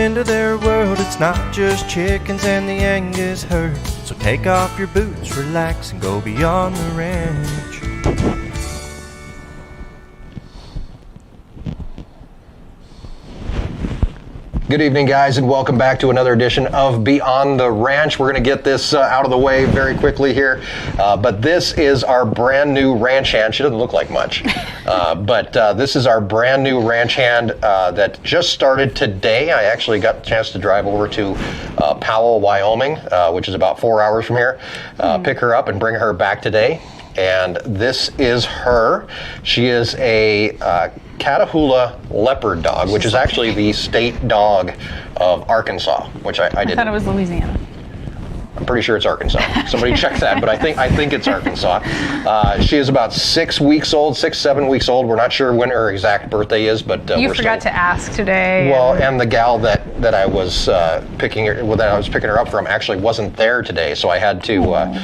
into their world. It's not just chickens and the Angus herd. So take off your boots, relax, and go beyond the ranch. Good evening, guys, and welcome back to another edition of Beyond the Ranch. We're going to get this out of the way very quickly here, but this is our brand new ranch hand. She doesn't look like much, but this is our brand new ranch hand that just started today. I actually got the chance to drive over to Powell, Wyoming, which is about 4 hours from here, pick her up and bring her back today. And this is her. She is a Catahoula leopard dog, which is actually the state dog of Arkansas, which I didn't. I thought it was Louisiana. I'm pretty sure it's Arkansas. Somebody check that, but I think it's Arkansas. She is about 6 weeks old, 7 weeks old. We're not sure when her exact birthday is, but you forgot to ask today. Well, and the gal that I was picking her up from actually wasn't there today, so I had to.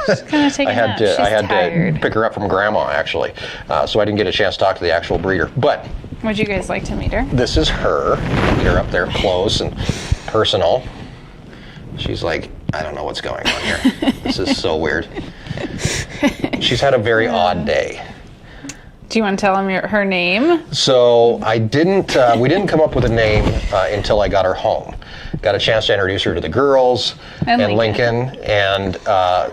I had to pick her up from Grandma, actually, so I didn't get a chance to talk to the actual breeder. But would you guys like to meet her? This is her. Get her up there close and personal. She's like, I don't know what's going on here. This is so weird. She's had a very odd day. Do you want to tell him her name? So I didn't. We didn't come up with a name until I got her home. Got a chance to introduce her to the girls and Lincoln, and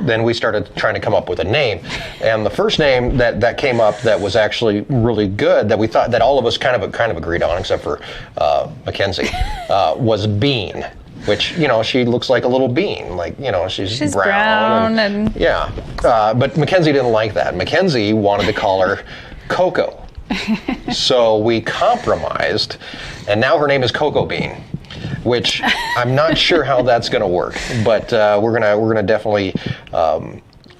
then we started trying to come up with a name. And the first name that came up that was actually really good, that we thought that all of us kind of agreed on, except for Mackenzie, was Bean. Which, you know, she looks like a little bean, like, you know, she's brown and yeah. But Mackenzie didn't like that. Mackenzie wanted to call her Coco. So we compromised, and now her name is Coco Bean, which I'm not sure how that's going to work, but we're gonna definitely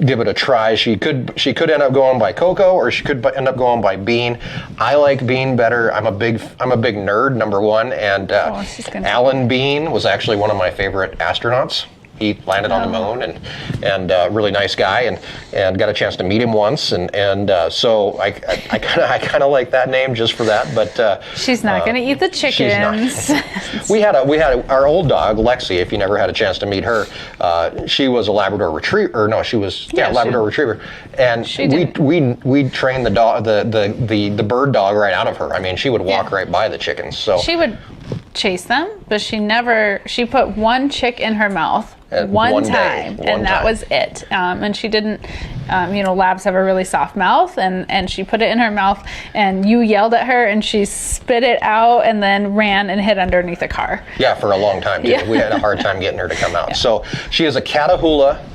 give it a try. She could end up going by Coco, or she could end up going by Bean. I like Bean better. I'm a big nerd, number one, and Alan Bean was actually one of my favorite astronauts. He landed on the moon, and really nice guy, and got a chance to meet him once, and so I kind of like that name just for that. But she's not going to eat the chickens. We had our old dog Lexi. If you never had a chance to meet her, she was a Labrador Retriever. Or no, she was Labrador Retriever, and we trained the dog, the bird dog right out of her. I mean, she would walk right by the chickens. So she would chase them, but she put one chick in her mouth one time, and that was it. And she didn't, labs have a really soft mouth, and she put it in her mouth, and you yelled at her, and she spit it out, and then ran and hid underneath a car. Yeah, for a long time, too. Yeah. We had a hard time getting her to come out. Yeah. So she is a Catahoula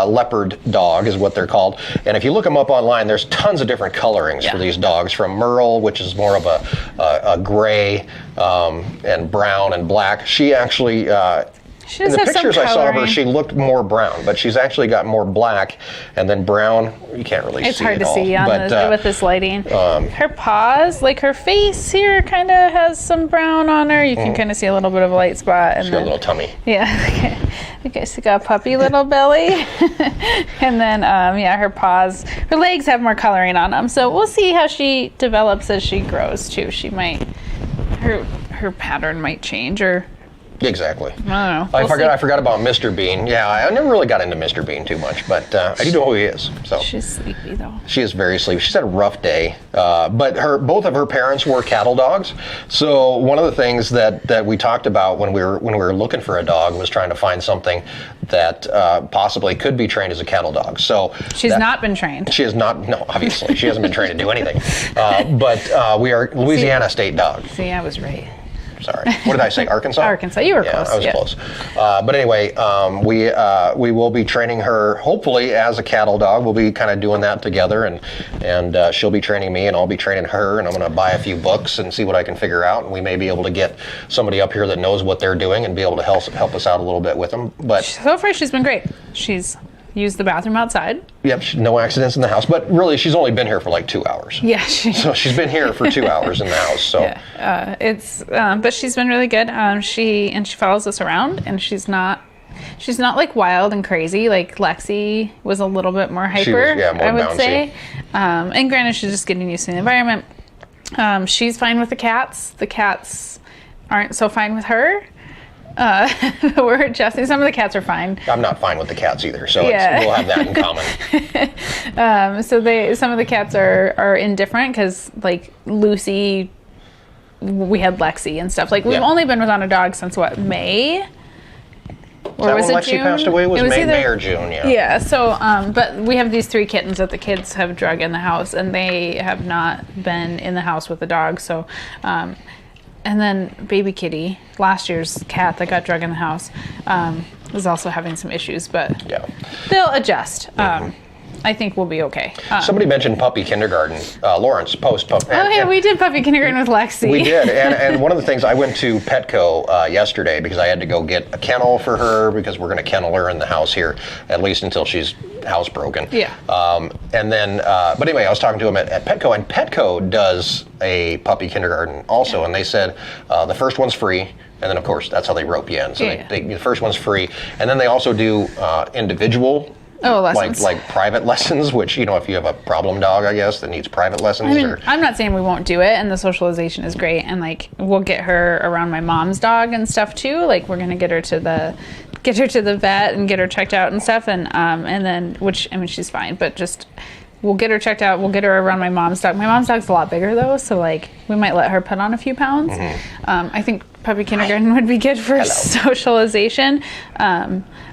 leopard dog, is what they're called. And if you look them up online, there's tons of different colorings for these dogs, from Merle, which is more of a gray, and brown and black. She actually... in the pictures I saw of her, she looked more brown, but she's actually got more black, and then brown. You can't really see it. It's hard to see with this lighting. Her paws, like her face here, kind of has some brown on her. You can kind of see a little bit of a light spot. She's got a little tummy. Yeah. Okay, so got a puppy little belly. And then, her paws, her legs have more coloring on them. So we'll see how she develops as she grows, too. She might, her pattern might change, or... Exactly. I don't know. I forgot about Mr. Bean. Yeah, I never really got into Mr. Bean too much, but I do know who he is. So she's sleepy though. She is very sleepy. She's had a rough day. But both of her parents were cattle dogs. So one of the things that we talked about when we were looking for a dog was trying to find something that possibly could be trained as a cattle dog. So she's not been trained. She has not. No, obviously she hasn't been trained to do anything. But we are Louisiana state dogs. See, I was right. Sorry. What did I say? Arkansas? Arkansas. You were close. I was close. But anyway, we will be training her, hopefully, as a cattle dog. We'll be kind of doing that together, and she'll be training me, and I'll be training her, and I'm going to buy a few books and see what I can figure out, and we may be able to get somebody up here that knows what they're doing and be able to help us out a little bit with them. But so far, she's been great. She's used the bathroom outside. Yep, no accidents in the house. But really, she's only been here for like 2 hours. Yeah. So she's been here for 2 hours in the house. So but she's been really good. She follows us around, and she's not like wild and crazy. Like Lexi was a little bit more hyper. More I would bouncy. Say. And granted, she's just getting used to the environment. She's fine with the cats. The cats aren't so fine with her. We're adjusting. Some of the cats are fine. I'm not fine with the cats either, so we'll have that in common. Some of the cats are indifferent because, like, Lucy, we had Lexi and stuff. Like, we've only been without a dog since, May? Or was it Lexi June? passed away? It was May or June, yeah. Yeah, so, but we have these 3 kittens that the kids have drug in the house, and they have not been in the house with the dog, so... and then baby kitty, last year's cat that got drug in the house, was also having some issues, but they'll adjust. I think we'll be okay. Somebody mentioned puppy kindergarten. Lawrence, post-puppy. Oh, yeah, we did puppy kindergarten with Lexi. We did, and one of the things, I went to Petco yesterday because I had to go get a kennel for her because we're going to kennel her in the house here, at least until she's housebroken. Yeah. And then, but anyway, I was talking to him at Petco, and Petco does a puppy kindergarten also, and they said the first one's free, and then, of course, that's how they rope you in. So the first one's free, and then they also do individual lessons. Like private lessons, which, if you have a problem dog, I guess, that needs private lessons. I'm not saying we won't do it, and the socialization is great, and, like, we'll get her around my mom's dog and stuff too. Like, we're gonna get her to the vet and get her checked out and stuff, and then, which, I mean, she's fine, but just we'll get her checked out. We'll get her around my mom's dog. My mom's dog's a lot bigger though, so, like, we might let her put on a few pounds. I think puppy kindergarten would be good for socialization.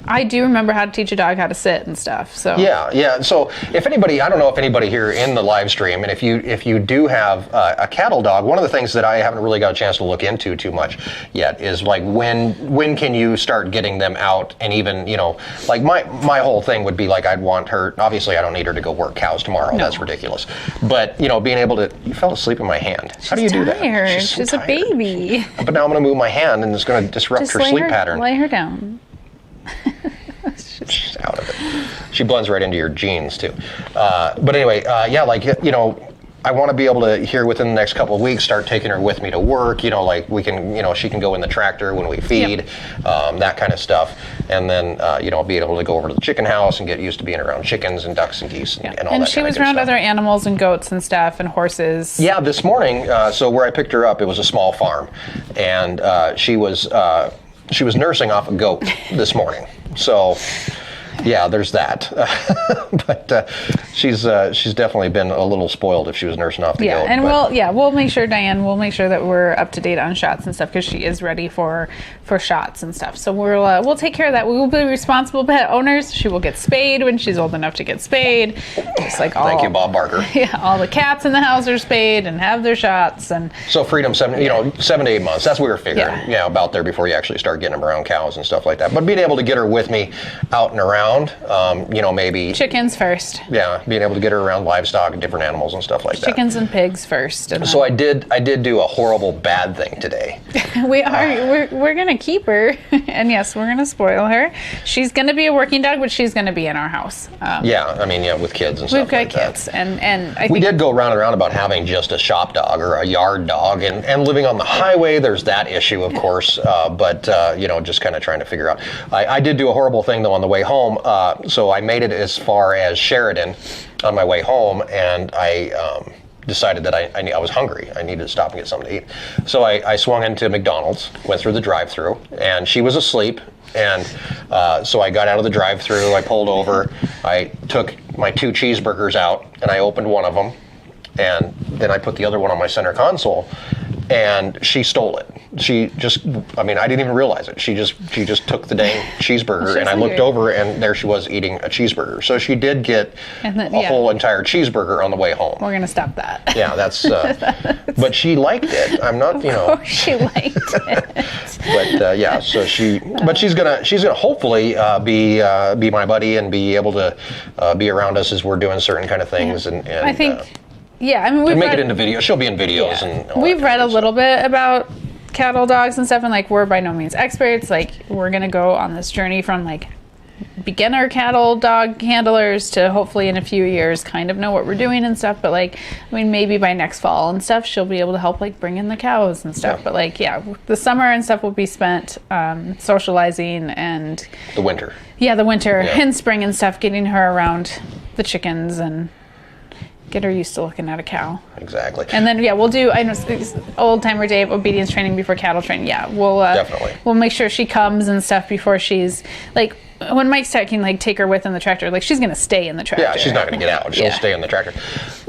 I do remember how to teach a dog how to sit and stuff. So yeah. So if anybody, I don't know if anybody here in the live stream, and if you do have a cattle dog, one of the things that I haven't really got a chance to look into too much yet is, like, when can you start getting them out, and even, like, my whole thing would be, like, I'd want her. Obviously, I don't need her to go work cows tomorrow. No. That's ridiculous. But being able to. You fell asleep in my hand. How do you do that? She's a baby. But now I'm going to move my hand, and it's going to disrupt her sleep pattern. Lay her down. She's out of it. She blends right into your jeans too. But anyway, I want to be able to, here within the next couple of weeks, start taking her with me to work. Like, we can, she can go in the tractor when we feed, that kind of stuff, and then be able to go over to the chicken house and get used to being around chickens and ducks and geese and all that. And she was around other animals and goats and stuff and horses. Yeah, this morning. So where I picked her up, it was a small farm, and she was nursing off a goat this morning. So, yeah, there's that. But she's definitely been a little spoiled if she was nursing off the goat. And we'll make sure, Diane, we'll make sure that we're up to date on shots and stuff, because she is ready for shots and stuff. So we'll take care of that. We will be responsible pet owners. She will get spayed when she's old enough to get spayed. Just like Thank you, Bob Barker. Yeah, all the cats in the house are spayed and have their shots. And so freedom 7 to 8 months. That's what we were figuring. About there before you actually start getting them around cows and stuff like that. But being able to get her with me out and around. Maybe chickens first. Yeah, being able to get her around livestock and different animals and stuff like that. Chickens and pigs first. And so I did do a horrible bad thing today. We're gonna keep her, and yes, we're gonna spoil her. She's gonna be a working dog, but she's gonna be in our house. With kids and stuff. We've got kids, and I think we did go round and round about having just a shop dog or a yard dog, and living on the highway. There's that issue, of course, but just kind of trying to figure out. I did do a horrible thing though on the way home. So I made it as far as Sheridan on my way home, and I decided that I was hungry. I needed to stop and get something to eat. So I swung into McDonald's, went through the drive-thru, and she was asleep. And so I got out of the drive-thru, I pulled over, I took my 2 cheeseburgers out, and I opened one of them, and then I put the other one on my center console, and she stole it. She just, I didn't even realize it. She just took the dang cheeseburger, and I looked over, and there she was eating a cheeseburger. So she did get a whole entire cheeseburger on the way home. We're gonna stop that. Yeah, that's. But she liked it. I'm not, Of course she liked it. But so she's gonna hopefully be my buddy and be able to be around us as we're doing certain kind of things, and I think. We've make it into videos. She'll be in videos, and all we've read a little bit about cattle dogs and stuff, and, like, we're by no means experts. Like, we're gonna go on this journey from, like, beginner cattle dog handlers to hopefully in a few years kind of know what we're doing and stuff. But, like, maybe by next fall and stuff, she'll be able to help, like, bring in the cows and stuff. But, like, the summer and stuff will be spent socializing, and the winter. Yeah, the winter and spring and stuff, getting her around the chickens and get her used to looking at a cow. Exactly. And then we'll do old timer day of obedience training before cattle training. Yeah, we'll definitely. We'll make sure she comes and stuff before she's like. When Mike's talking, like, take her with in the tractor, like, she's going to stay in the tractor. Yeah, she's not going to get out. She'll stay in the tractor.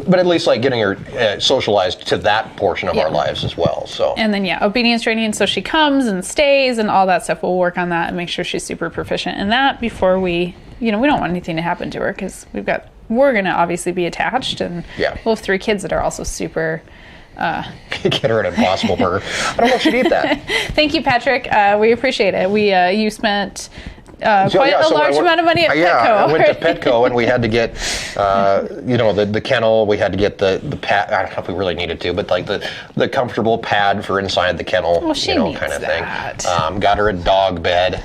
But at least, like, getting her socialized to that portion of our lives as well. So. And then, obedience training. So she comes and stays and all that stuff. We'll work on that and make sure she's super proficient in that before we don't want anything to happen to her because we're going to obviously be attached. And we'll have 3 kids that are also super... Get her an Impossible Burger. I don't know if she'd eat that. Thank you, Patrick. We appreciate it. You spent... quite a large amount of money at Petco. Yeah, I went to Petco and we had to get, the kennel. We had to get the pad. I don't know if we really needed to, but like the comfortable pad for inside the kennel, needs kind of that. thing. Got her a dog bed.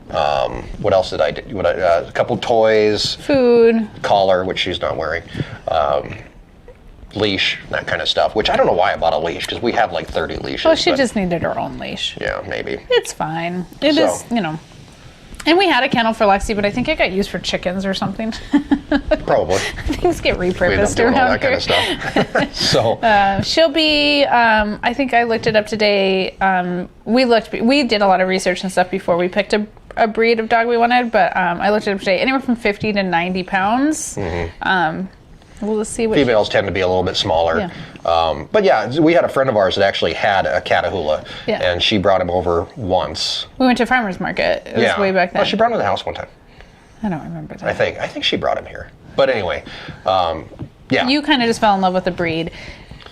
What else did I do? A couple toys, food, collar, which she's not wearing. Leash, that kind of stuff, which I don't know why I bought a leash because we have like 30 leashes. Well, she just needed her own leash. Yeah, maybe. It's fine. It is. And we had a kennel for Lexi, but I think it got used for chickens or something. Probably. Things get repurposed doing all around that kind of stuff. So she'll be. I think I looked it up today. We did a lot of research and stuff before we picked a breed of dog we wanted, but I looked it up today. Anywhere from 50 to 90 pounds. Mm-hmm. We'll see. Females tend to be a little bit smaller. Yeah. But we had a friend of ours that actually had a Catahoula, and she brought him over once. We went to a farmer's market. It was way back then. Well, she brought him to the house one time. I don't remember that. I think she brought him here. But anyway, You kind of just fell in love with the breed.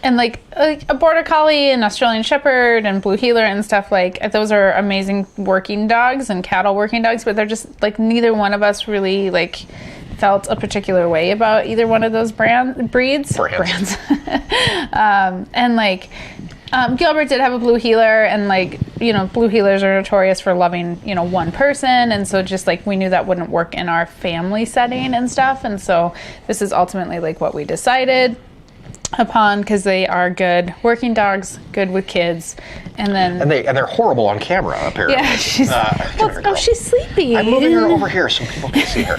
And like a Border Collie and Australian Shepherd and Blue Heeler and stuff, like those are amazing working dogs and cattle working dogs, but they're just like neither one of us really like felt a particular way about either one of those breeds. And like Gilbert did have a Blue Heeler, and like Blue Heelers are notorious for loving one person, and so just like we knew that wouldn't work in our family setting and stuff, and so this is ultimately like what we decided upon because they are good working dogs, good with kids, and they're horrible on camera apparently. Yeah, she's sleepy. I'm moving her over here so people can see her.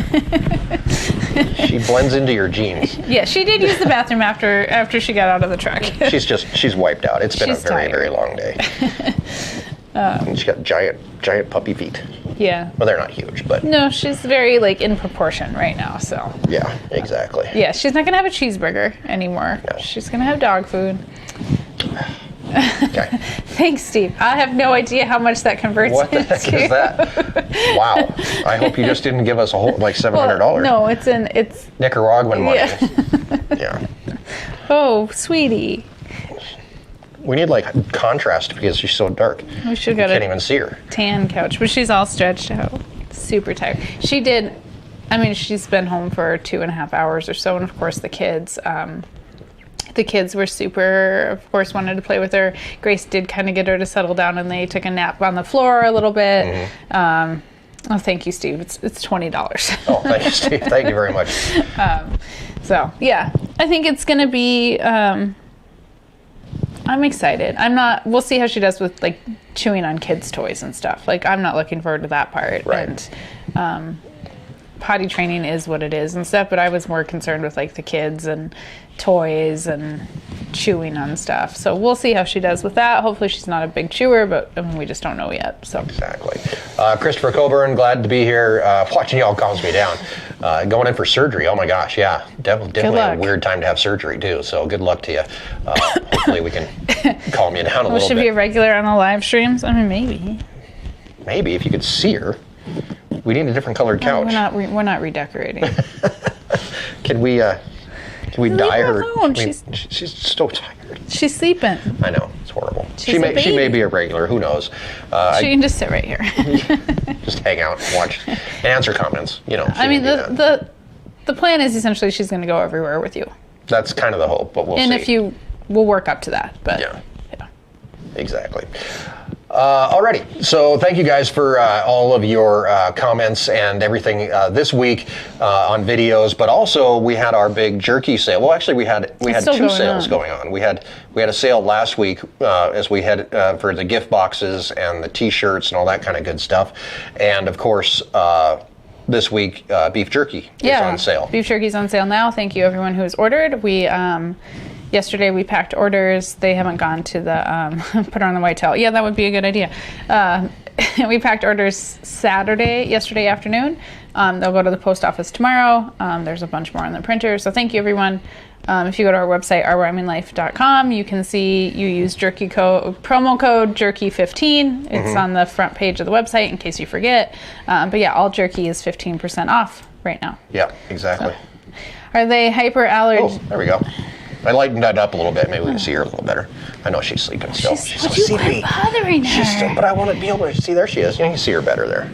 She blends into your jeans. Yeah, she did use the bathroom after she got out of the truck. She's wiped out. It's been a very, very long day. And she's got giant puppy feet. Yeah. Well, they're not huge, but... No, she's very, like, in proportion right now, so... Yeah, exactly. Yeah, she's not going to have a cheeseburger anymore. No. She's going to have dog food. Okay. Thanks, Steve. I have no idea how much that converts into. What the heck is that? Wow. I hope you just didn't give us a whole, like, $700. Well, no, it's Nicaraguan money. Yeah. Oh, sweetie. We need like contrast because she's so dark. We should go can't even see her. Tan couch, but she's all stretched out, super tired. She's been home for 2.5 hours or so, and of course the kids were super, of course, wanted to play with her. Grace did kind of get her to settle down, and they took a nap on the floor a little bit. Mm-hmm. Thank you, Steve. It's $20. Oh, thank you, Steve. Thank you very much. So yeah, I think it's gonna be. I'm excited. We'll see how she does with like chewing on kids' toys and stuff. Like I'm not looking forward to that part. Right. And potty training is what it is and stuff, but I was more concerned with like the kids and toys and chewing on stuff. So we'll see how she does with that. Hopefully she's not a big chewer, but we just don't know yet. So exactly. Christopher Coburn, glad to be here. Watching y'all calms me down. Going in for surgery. Oh my gosh, yeah, definitely a weird time to have surgery too. So good luck to you. Hopefully we can calm you down a little bit. Should be a regular on the live streams. I mean, maybe if you could see her. We need a different colored couch. We're not redecorating. Can we dye her? Alone. She's so tired. She's sleeping. I know, it's horrible. She may be a regular. Who knows? She can just sit right here. Just hang out, watch, and answer comments. I mean, the plan is essentially she's going to go everywhere with you. That's kind of the hope, but we'll see. And we'll work up to that. But yeah. Exactly. Alrighty, so thank you guys for all of your comments and everything this week on videos, but also we had our big jerky sale. Well, actually we had two sales going on. We had a sale last week as we had for the gift boxes and the t-shirts and all that kind of good stuff. And of course, this week, beef jerky is on sale. Beef jerky's on sale now. Thank you, everyone who has ordered. We yesterday we packed orders. They haven't gone to the put on the white towel. Yeah, that would be a good idea. We packed orders yesterday afternoon. They'll go to the post office tomorrow. There's a bunch more on the printer. So thank you, everyone. If you go to our website, ourwyominglife.com, you can see you use promo code jerky15. It's on the front page of the website in case you forget. But yeah, all jerky is 15% off right now. Yeah, exactly. So, are they hyperallergic? Oh, there we go. I lightened that up a see her a little better. I know she's sleeping still. She's so sleepy. Bothering her. But I want to be able to see. There she is. You can see her better there.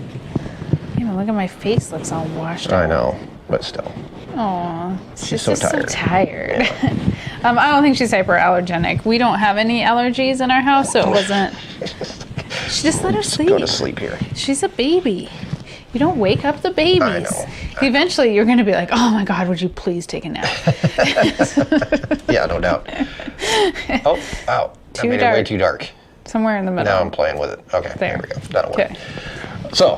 Yeah, look at my face. Looks all washed out. I know, but still. Oh, she's so tired. Yeah. I don't think she's hyperallergenic. We don't have any allergies in our house, so it wasn't. She just let her sleep. Go to sleep here. She's a baby. You don't wake up the babies. I know. Eventually, you're going to be like, oh my God, would you please take a nap? Yeah, no doubt. Oh, wow. I made it way too dark. Somewhere in the middle. Now I'm playing with it. Okay, there we go. That'll work. Okay. So,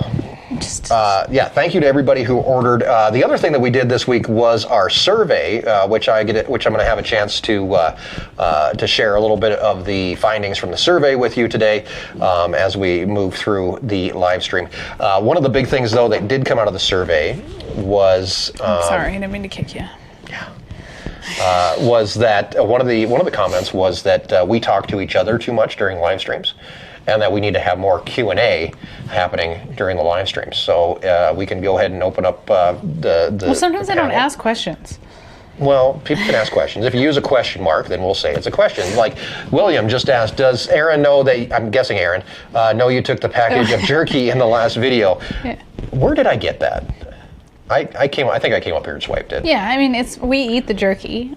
thank you to everybody who ordered. The other thing that we did this week was our survey, which I'm going to have a chance to share a little bit of the findings from the survey with you today as we move through the live stream. One of the big things, though, that did come out of the survey was. I'm sorry, I didn't mean to kick you. Yeah. Was that one of the comments was that we talk to each other too much during live streams, and that we need to have more Q&A happening during the live streams. So we can go ahead and open up the Well, sometimes I don't ask questions. Well, people can ask questions. If you use a question mark, then we'll say it's a question. Like William just asked, does Erin know that, I'm guessing Erin, know you took the package of jerky in the last video? Yeah. Where did I get that? I think I came up here and swiped it. Yeah, I mean, we eat the jerky.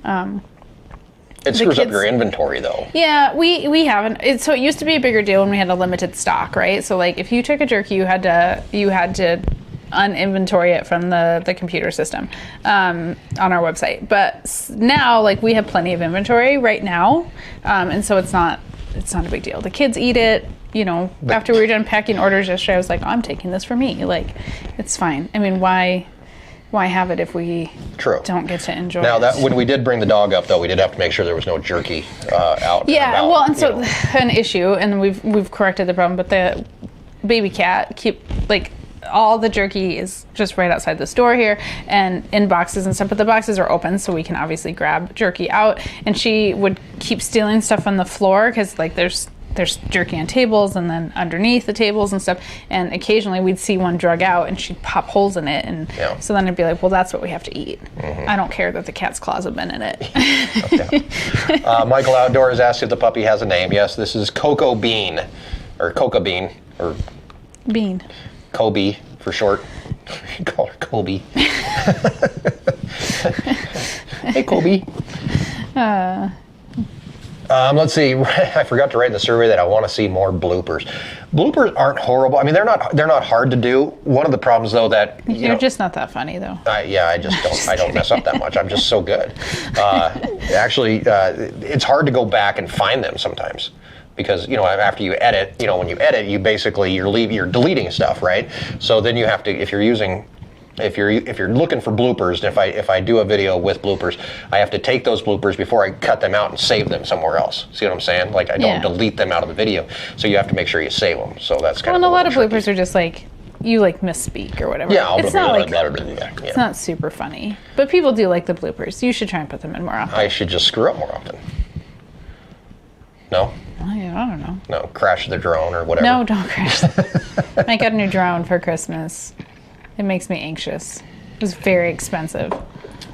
It screws up your inventory, though. Yeah, we haven't. So it used to be a bigger deal when we had a limited stock, right? So like, if you took a jerky, you had to uninventory it from the computer system on our website. But now, like, we have plenty of inventory right now, and so it's not a big deal. The kids eat it. You know, after we were done packing orders yesterday, I was like, oh, I'm taking this for me. Like, it's fine. I mean, why have it if we don't get to enjoy it? Now, when we did bring the dog up, though, we did have to make sure there was no jerky out. Yeah, well, and so an issue, and we've corrected the problem, but the baby cat all the jerky is just right outside the store here and in boxes and stuff, but the boxes are open, so we can obviously grab jerky out, and she would keep stealing stuff on the floor because, like, there's jerky on tables and then underneath the tables and stuff, and occasionally we'd see one drug out and she'd pop holes in it, and so then I'd be like, well, that's what we have to eat. I don't care that the cat's claws have been in it. Michael Outdoors asked if the puppy has a name. Yes, this is Cocoa Bean, or Coca Bean, or Bean. Kobe for short. Call her Kobe. Hey, Kobe. Let's see. I forgot to write in the survey that I want to see more bloopers. Bloopers aren't horrible. I mean, they're not hard to do. One of the problems, though, that you're just not that funny, though. I just don't. I don't mess up that much. I'm just so good. Actually, it's hard to go back and find them sometimes, because after you edit, when you edit, you're deleting stuff, right? So then you have to, if you're looking for bloopers, and if I do a video with bloopers, I have to take those bloopers before I cut them out and save them somewhere else. See what I'm saying? Like, I don't delete them out of the video, so you have to make sure you save them. So that's kind of. And a lot of bloopers are just like you misspeak or whatever. Yeah, it's not it's not super funny, but people do like the bloopers. You should try and put them in more often. I should just screw up more often. No. I don't know. No, crash the drone or whatever. No, don't crash. I got a new drone for Christmas. It makes me anxious. It was very expensive.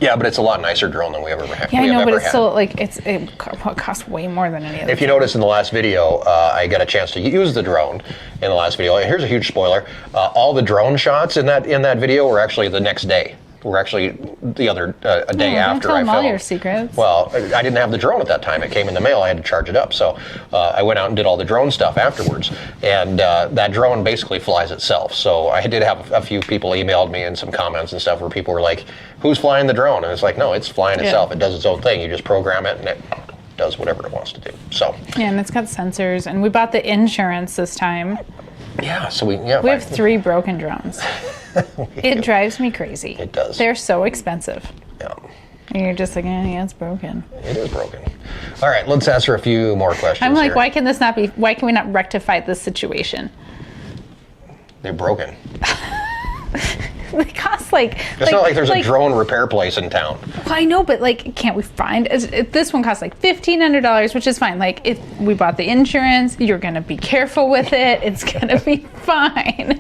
Yeah, but it's a lot nicer drone than we ever had. Yeah, I know, but it's still it costs way more than any other. If you notice in the last video, I got a chance to use the drone in the last video. Here's a huge spoiler: all the drone shots in that video were actually the next day. Were actually the other a day after I filmed. All your secrets. Well, I didn't have the drone at that time. It came in the mail. I had to charge it up. So I went out and did all the drone stuff afterwards. And that drone basically flies itself. So I did have a few people emailed me and some comments and stuff where people were like, "Who's flying the drone?" And it's like, no, it's flying itself. It does its own thing. You just program it and it does whatever it wants to do. So. Yeah, and it's got sensors. And we bought the insurance this time. Yeah. So we have 3 broken drones. It drives me crazy. It does. They're so expensive. Yeah. And you're just like, yeah, it's broken. It is broken. All right, let's answer a few more questions. I'm like, here. why can we not rectify this situation? They're broken. They cost like. It's not like there's a drone repair place in town. Well, I know, but like, can't we find? This one costs like $1,500, which is fine. Like, if we bought the insurance, you're gonna be careful with it. It's gonna be fine.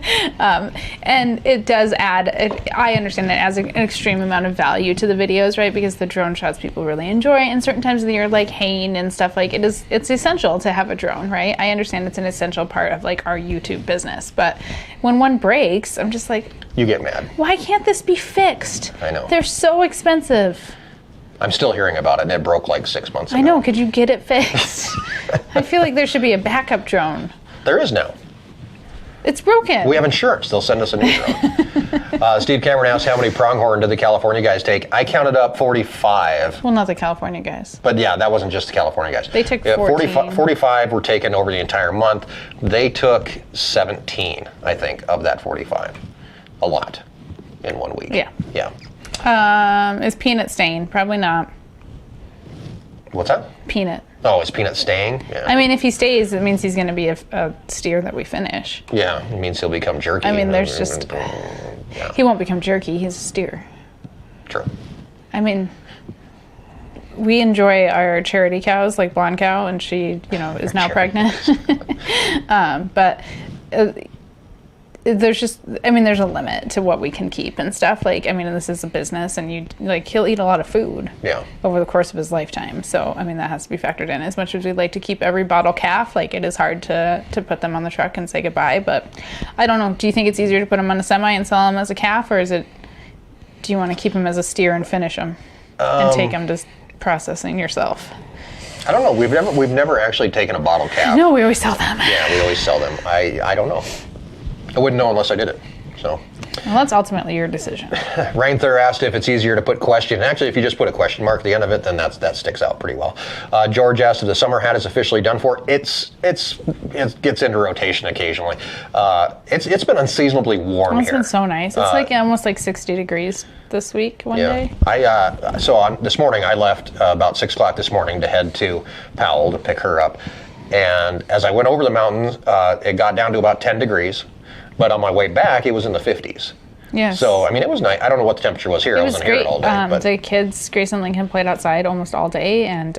And it does add. I understand it adds an extreme amount of value to the videos, right? Because the drone shots people really enjoy, and certain times of the year, like haying and stuff, like it's essential to have a drone, right? I understand it's an essential part of like our YouTube business, but when one breaks, I'm just like. You get mad. Why can't this be fixed? I know. They're so expensive. I'm still hearing about it, and it broke like 6 months ago. I know. Could you get it fixed? I feel like there should be a backup drone. There is now. It's broken. We have insurance. They'll send us a new drone. Steve Cameron asked, how many pronghorn did the California guys take? I counted up 45. Well, not the California guys. But yeah, that wasn't just the California guys. They took 14. 45 were taken over the entire month. They took 17, I think, of that 45. A lot in 1 week. Yeah. Yeah. Is Peanut staying? Probably not. What's that? Peanut. Oh, is Peanut staying? Yeah. I mean, if he stays, it means he's going to be a steer that we finish. Yeah, it means he'll become jerky. I mean, there's just... Yeah. He won't become jerky. He's a steer. True. I mean... We enjoy our charity cows, like Blonde Cow, and she, is now pregnant. But... there's a limit to what we can keep and stuff. Like, I mean, this is a business, and he'll eat a lot of food over the course of his lifetime. So, I mean, that has to be factored in. As much as we'd like to keep every bottle calf, like, it is hard to put them on the truck and say goodbye. But I don't know. Do you think it's easier to put them on a semi and sell them as a calf, or do you want to keep them as a steer and finish them and take them to processing yourself? I don't know. We've never actually taken a bottle calf. No, we always sell them. Yeah, we always sell them. I don't know. I wouldn't know unless I did it. So. Well, that's ultimately your decision. Rainther asked if it's easier to put question. Actually, if you just put a question mark at the end of it, then that sticks out pretty well. George asked if the summer hat is officially done for. It gets into rotation occasionally. It's been unseasonably warm here. It's been so nice. It's almost like 60 degrees this week one day. This morning I left about 6 o'clock this morning to head to Powell to pick her up. And as I went over the mountains, it got down to about 10 degrees. But on my way back, it was in the 50s. Yes. So, I mean, it was nice. I don't know what the temperature was here. I wasn't great. Here all day. But the kids, Grace and Lincoln, played outside almost all day, and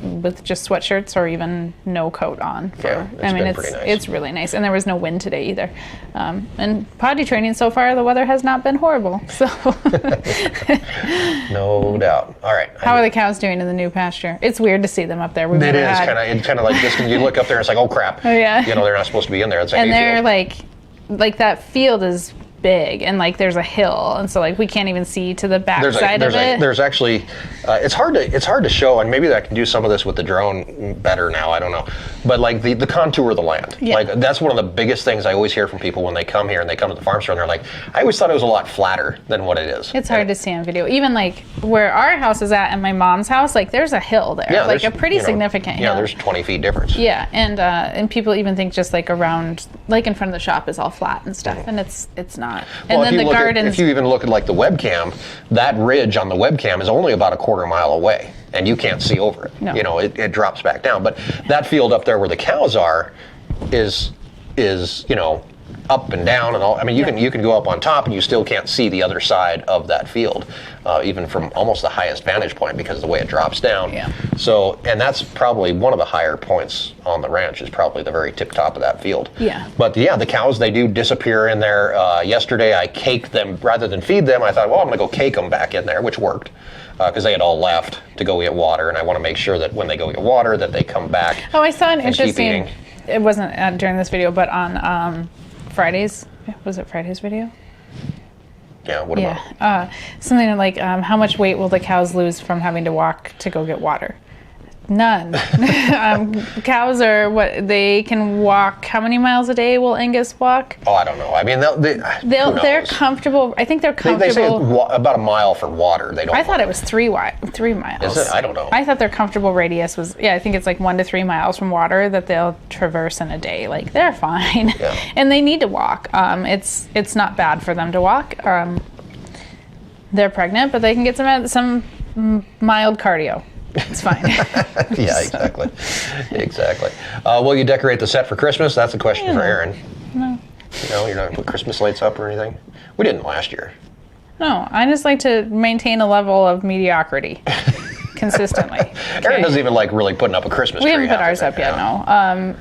with just sweatshirts or even no coat on. Been pretty nice. It's really nice. And there was no wind today either. And potty training so far, the weather has not been horrible. So no doubt. All right. How are the cows doing in the new pasture? It's weird to see them up there. It is kind of like this when you look up there. It's like, oh crap. Oh yeah. They're not supposed to be in there. It's and they're like that field is big, and like there's a hill, and so like we can't even see to the back side of it. There's actually it's hard to show, and maybe I can do some of this with the drone better now. I don't know, but like the contour of the land, like that's one of the biggest things I always hear from people when they come here and they come to the farm store, and they're like, I always thought it was a lot flatter than what it is. It's hard to see on video, even like where our house is at and my mom's house. Like there's a hill there, like a pretty significant hill. Yeah, there's 20 feet difference. Yeah, and people even think just like around, like in front of the shop is all flat and stuff, and it's not. And then the gardens. If you even look at like the webcam, that ridge on the webcam is only about a quarter mile away, and you can't see over it. No. It drops back down. But that field up there where the cows are is up and down and all. I mean, you can go up on top and you still can't see the other side of that field, even from almost the highest vantage point because of the way it drops down. Yeah. So, and that's probably one of the higher points on the ranch is probably the very tip top of that field. Yeah. But the cows, they do disappear in there. Yesterday I caked them rather than feed them. I thought, well, I'm going to go cake them back in there, which worked. Because they had all left to go get water, and I want to make sure that when they go get water that they come back. Oh, I saw an interesting. It wasn't during this video, but on Friday's. Was it Friday's video? Yeah. What about? Something like how much weight will the cows lose from having to walk to go get water? None. Cows are they can walk. How many miles a day will Angus walk? Oh, I don't know. I mean, they're comfortable. I think they're comfortable. They say about a mile for water. They don't. I thought it was 3 miles. Is it? I don't know. I thought their comfortable radius was I think it's like 1 to 3 miles from water that they'll traverse in a day. Like they're fine, and they need to walk. It's not bad for them to walk. They're pregnant, but they can get some mild cardio. It's fine. Yeah, exactly. Exactly. Will you decorate the set for Christmas? That's a question for Erin. No. No, you're not going to put Christmas lights up or anything? We didn't last year. No, I just like to maintain a level of mediocrity consistently. Okay? Erin doesn't even like really putting up a Christmas tree. We haven't put ours up yet, no.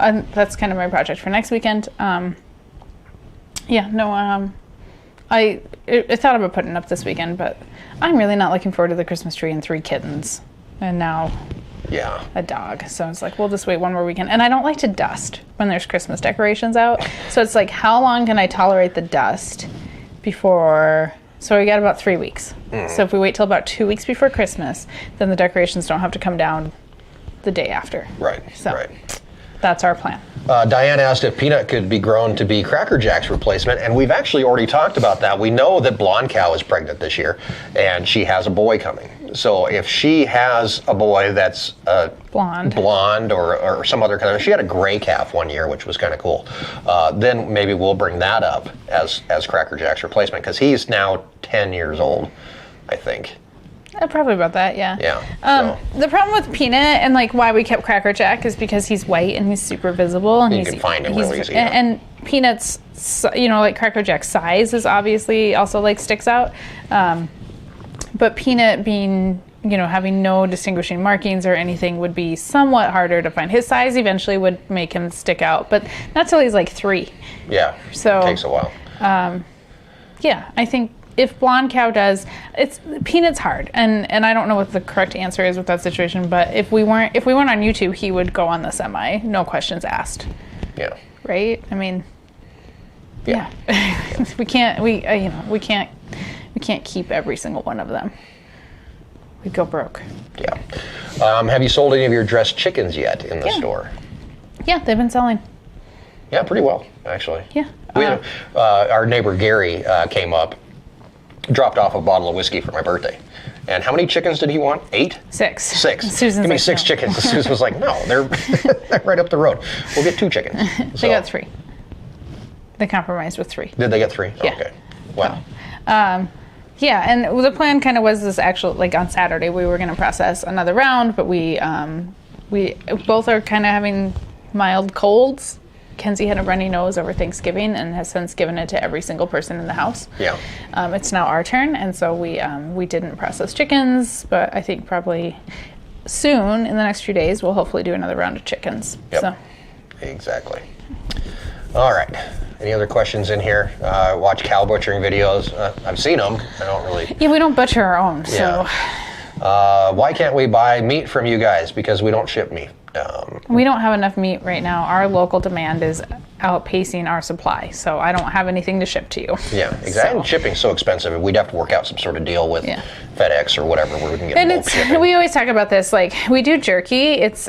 And that's kind of my project for next weekend. I thought about putting it up this weekend, but I'm really not looking forward to the Christmas tree and 3 kittens. And now a dog. So it's like, we'll just wait one more weekend. And I don't like to dust when there's Christmas decorations out. So it's like, how long can I tolerate the dust before... So we got about 3 weeks. So if we wait till about 2 weeks before Christmas, then the decorations don't have to come down the day after. Right, so right. That's our plan. Diane asked if Peanut could be grown to be Cracker Jack's replacement, and we've actually already talked about that. We know that Blonde Cow is pregnant this year, and she has a boy coming. So if she has a boy that's blonde or some other kind of, she had a gray calf one year, which was kind of cool. Then maybe we'll bring that up as Cracker Jack's replacement, because he's now 10 years old, I think. Probably about that, yeah. Yeah. The problem with Peanut and like why we kept Cracker Jack is because he's white and he's super visible, and you can find him really easy. And Peanut's, like Cracker Jack's size is obviously also like sticks out. But Peanut being, having no distinguishing markings or anything would be somewhat harder to find. His size eventually would make him stick out, but not till he's like 3. Yeah. So it takes a while. I think. If Blonde Cow does, Peanut's hard, and I don't know what the correct answer is with that situation. But if we weren't on YouTube, he would go on the semi, no questions asked. Yeah. Right? I mean, yeah. we can't keep every single one of them. We'd go broke. Yeah. Have you sold any of your dressed chickens yet in the store? Yeah, they've been selling. Yeah, pretty well actually. Yeah. We had, our neighbor Gary came up. Dropped off a bottle of whiskey for my birthday. And how many chickens did he want? 8? 6. 6. Susan's Give me like, 6 no. chickens. Susan was like, no, they're right up the road. We'll get 2 chickens. They got 3. They compromised with 3. Did they get 3? Yeah. Okay. Wow. And the plan kind of was this actual, like on Saturday, we were going to process another round, but we both are kind of having mild colds. Kenzie had a runny nose over Thanksgiving and has since given it to every single person in the house. Yeah. It's now our turn, and so we didn't process chickens, but I think probably soon, in the next few days, we'll hopefully do another round of chickens. Yep. So. Exactly. All right. Any other questions in here? Watch cow butchering videos. I've seen them. I don't really... Yeah, we don't butcher our own, so... Why can't we buy meat from you guys? Because we don't ship meat. We don't have enough meat right now. Our local demand is outpacing our supply, so I don't have anything to ship to you. Yeah, exactly. And shipping's so expensive, we'd have to work out some sort of deal with FedEx or whatever where we can get bulk shipping. We always talk about this. Like, we do jerky. It's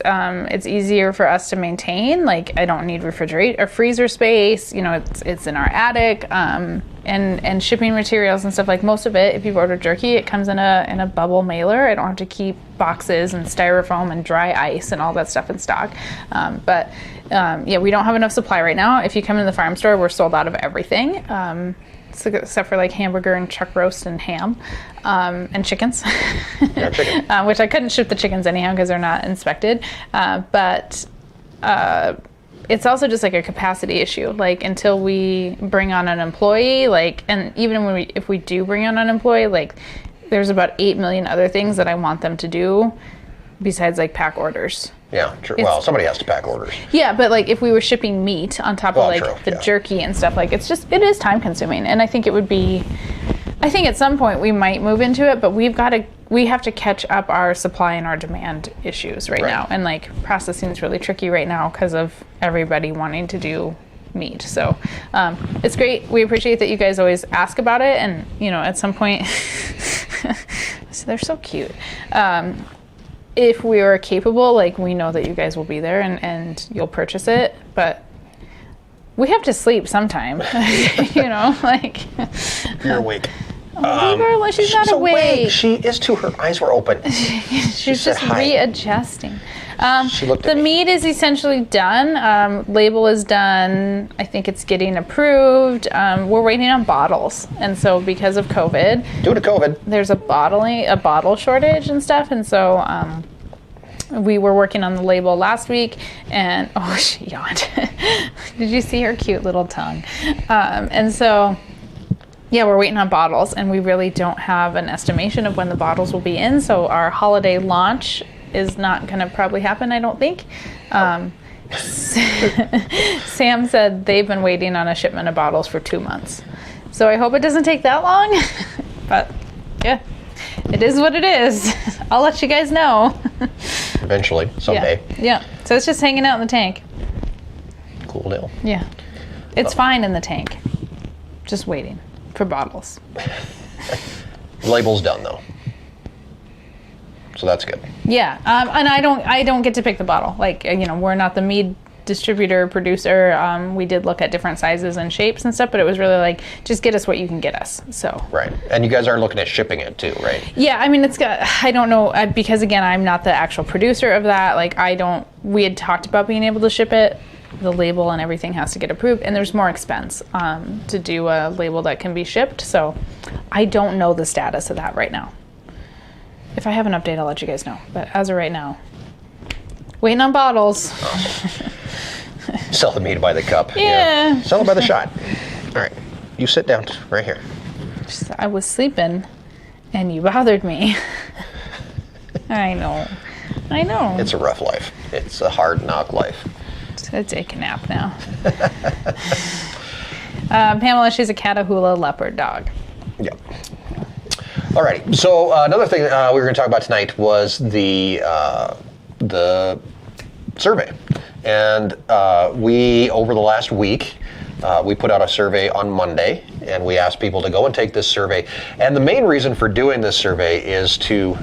easier for us to maintain. Like, I don't need refrigerate or freezer space. It's in our attic. And shipping materials and stuff, like most of it, if you've ordered jerky, it comes in a bubble mailer. I don't have to keep boxes and styrofoam and dry ice and all that stuff in stock. We don't have enough supply right now. If you come into the farm store, we're sold out of everything, except for like hamburger and chuck roast and ham, and chickens. Yeah, chicken. Which I couldn't ship the chickens anyhow because they're not inspected. It's also just like a capacity issue. Like, until we bring on an employee, and even if we do bring on an employee, like, there's about 8 million other things that I want them to do besides like pack orders. Yeah, true. Well, somebody has to pack orders. Yeah, but like if we were shipping meat on top of the jerky and stuff, like it is time consuming. And I think at some point we might move into it, but we have to catch up our supply and our demand issues right now. And like processing is really tricky right now because of everybody wanting to do meat. So it's great. We appreciate that you guys always ask about it. And at some point, they're so cute. if we are capable, like, we know that you guys will be there and you'll purchase it, but we have to sleep sometime. You know, like. You're awake. She's not awake. She is too. Her eyes were open. She's just readjusting. She looked the at me. meat is essentially done. Label is done. I think it's getting approved. We're waiting on bottles, and so because of COVID, due to COVID, there's a bottle shortage and stuff, and so we were working on the label last week, and she yawned. Did you see her cute little tongue? And so. Yeah, we're waiting on bottles, and we really don't have an estimation of when the bottles will be in, so our holiday launch is not going to probably happen, I don't think. Sam said they've been waiting on a shipment of bottles for 2 months. So I hope it doesn't take that long, but yeah, it is what it is. I'll let you guys know. Eventually, someday. Yeah, so it's just hanging out in the tank. Cool deal. Yeah, it's fine in the tank, just waiting. For bottles. The label's done though, so that's good. Yeah, and I don't get to pick the bottle. Like, we're not the mead distributor producer. We did look at different sizes and shapes and stuff, but it was really like, just get us what you can get us. So right, and you guys are looking at shipping it too, right? Yeah, I mean, I don't know, because again, I'm not the actual producer of that. Like, we had talked about being able to ship it. The label and everything has to get approved, and there's more expense to do a label that can be shipped, so I don't know the status of that right now. If I have an update, I'll let you guys know, but as of right now, waiting on bottles. Sell the meat by the cup. Yeah. Sell it by the shot. All right, you sit down right here. I was sleeping and you bothered me. I know. It's a rough life. It's a hard knock life. I'll take a nap now. Pamela, she's a Catahoula leopard dog. Yep. All right. So another thing we were going to talk about tonight was the survey, and we over the last week we put out a survey on Monday, and we asked people to go and take this survey. And the main reason for doing this survey is to.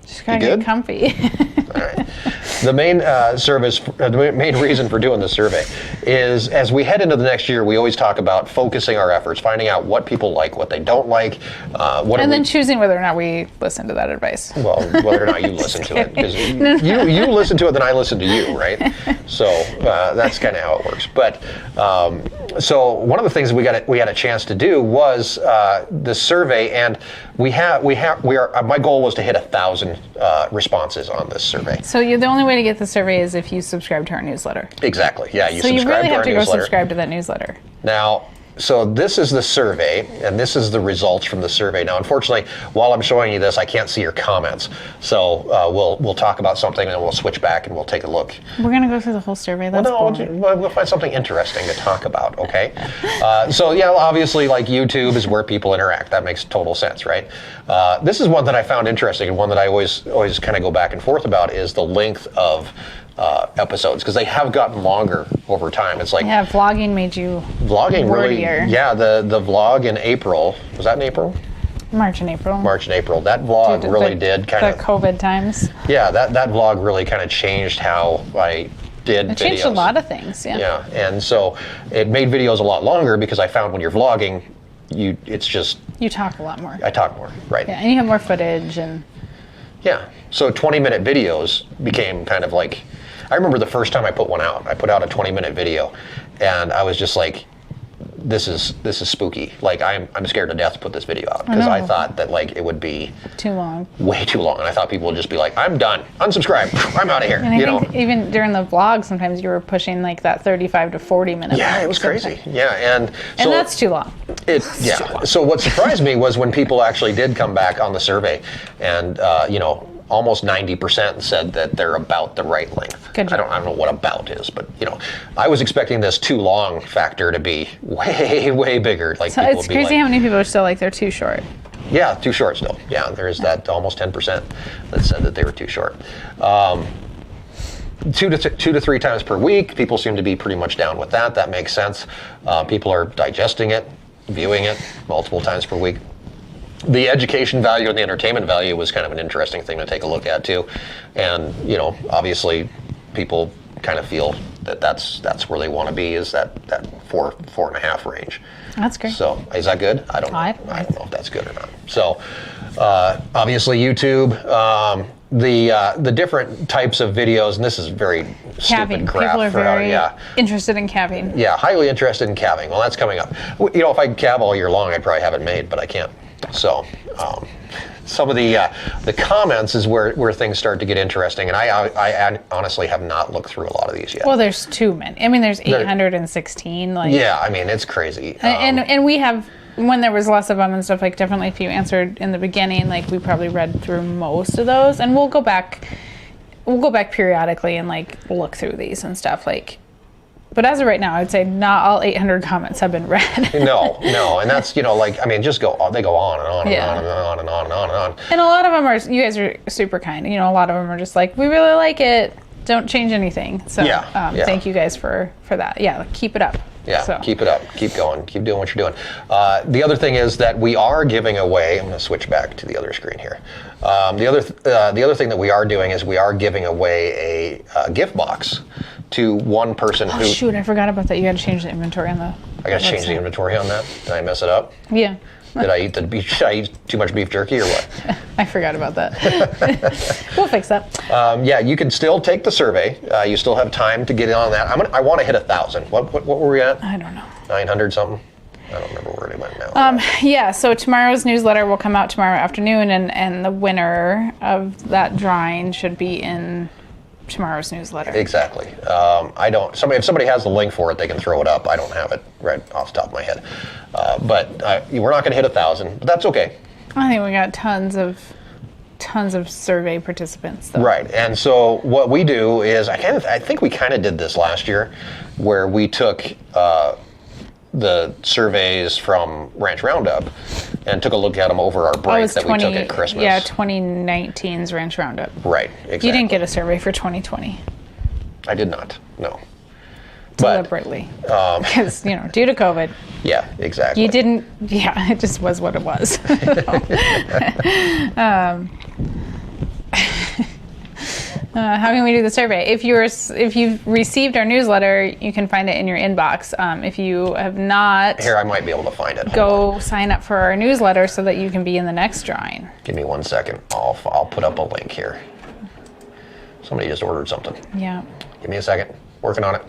Just gotta get comfy. All right. The main reason for doing the survey is, as we head into the next year, we always talk about focusing our efforts, finding out what people like, what they don't like, and then choosing whether or not we listen to that advice. Well, whether or not you listen to it, because you listen to it, then I listen to you, right? So that's kind of how it works. But so one of the things we had a chance to do was the survey, and my goal was to hit 1,000 responses on this survey. So the only way to get the survey is if you subscribe to our newsletter. Exactly. Yeah, so you really have to go subscribe to that newsletter. Now, so this is the survey, and this is the results from the survey. Now, unfortunately, while I'm showing you this, I can't see your comments. So we'll talk about something, and then we'll switch back and we'll take a look. We're going to go through the whole survey. That's boring. We'll find something interesting to talk about, okay? So, yeah, obviously, like, YouTube is where people interact. That makes total sense, right? This is one that I found interesting, and one that I always kind of go back and forth about, is the length of episodes, because they have gotten longer over time. It's like vlogging made you wordier. Really, the vlog in April, was that in April? March and April. That vlog did kind of the COVID times. Yeah, that vlog really kind of changed how I did videos. It changed a lot of things. Yeah, and so it made videos a lot longer, because I found when you're vlogging, you talk a lot more. I talk more, right? Yeah, and you have more footage and. Yeah, so 20-minute videos became kind of like. I remember the first time I put one out. I put out a 20-minute video, and I was just like, "This is spooky. Like, I'm scared to death to put this video out," because I thought that, like, it would be too long, way too long, and I thought people would just be like, "I'm done, unsubscribe, I'm out of here." And I think even during the vlog, sometimes you were pushing like that 35 to 40 minute. Yeah, it was crazy. Yeah, and so that's too long. Too long. So what surprised me was when people actually did come back on the survey, and almost 90% said that they're about the right length. Good job. I don't know what about is, but I was expecting this too long factor to be way, way bigger. Like, so it's crazy how many people are still like they're too short. Yeah, too short still. Yeah, there's that almost 10% that said that they were too short. 2 to 3 times per week, people seem to be pretty much down with that. That makes sense. People are digesting it, viewing it multiple times per week. the education value and the entertainment value was kind of an interesting thing to take a look at too. And obviously people kind of feel that that's where they want to be, is that 4.5 range. That's great. So is that good? I don't know. I don't know if that's good or not. So obviously YouTube, the different types of videos, and this is very calving. stupid crap. People are very interested in calving. Yeah, highly interested in calving. Well, that's coming up. If I could calve all year long, I'd probably have it made, but I can't. So some of the comments is where things start to get interesting, and I honestly have not looked through a lot of these yet. Well, there's too many. I mean, there's 816. Yeah, I mean, it's crazy. And we have, when there was less of them and stuff, like, definitely if you answered in the beginning, like, we probably read through most of those, and we'll go back periodically and like look through these and stuff, like. But as of right now, I would say not all 800 comments have been read. No, and that's, they go on and on and on and on and on and on and on. And a lot of them you guys are super kind. A lot of them are just like, we really like it, don't change anything. So thank you guys for that. Yeah, keep it up. Yeah, so. Keep it up, keep going, keep doing what you're doing. The other thing is that we are giving away, I'm going to switch back to the other screen here. The other thing that we are doing is we are giving away a gift box to one person who... Oh, shoot, I forgot about that. You got to change the inventory on the... I got to change the inventory on that? Did I mess it up? Yeah. Did I eat too much beef jerky or what? I forgot about that. We'll fix that. You can still take the survey. You still have time to get in on that. I want to hit 1,000. What were we at? I don't know. 900 something? I don't remember where it went now. So tomorrow's newsletter will come out tomorrow afternoon, and the winner of that drawing should be in tomorrow's newsletter. Exactly. If somebody has the link for it, they can throw it up. I don't have it right off the top of my head. But we're not going to hit 1,000, but that's okay. I think we got tons of survey participants, though. Right. And so what we do is, I think we kind of did this last year, where we took the surveys from Ranch Roundup and took a look at them over our break that we took at Christmas. Yeah, 2019's Ranch Roundup. Right, exactly. You didn't get a survey for 2020. I did not, no. Deliberately. Because, due to COVID. Yeah, exactly. You didn't, it just was what it was. How can we do the survey? If you've received our newsletter, you can find it in your inbox. If you have not, here I might be able to find it. Go sign up for our newsletter so that you can be in the next drawing. Give me 1 second. I'll put up a link here. Somebody just ordered something. Yeah. Give me a second. Working on it.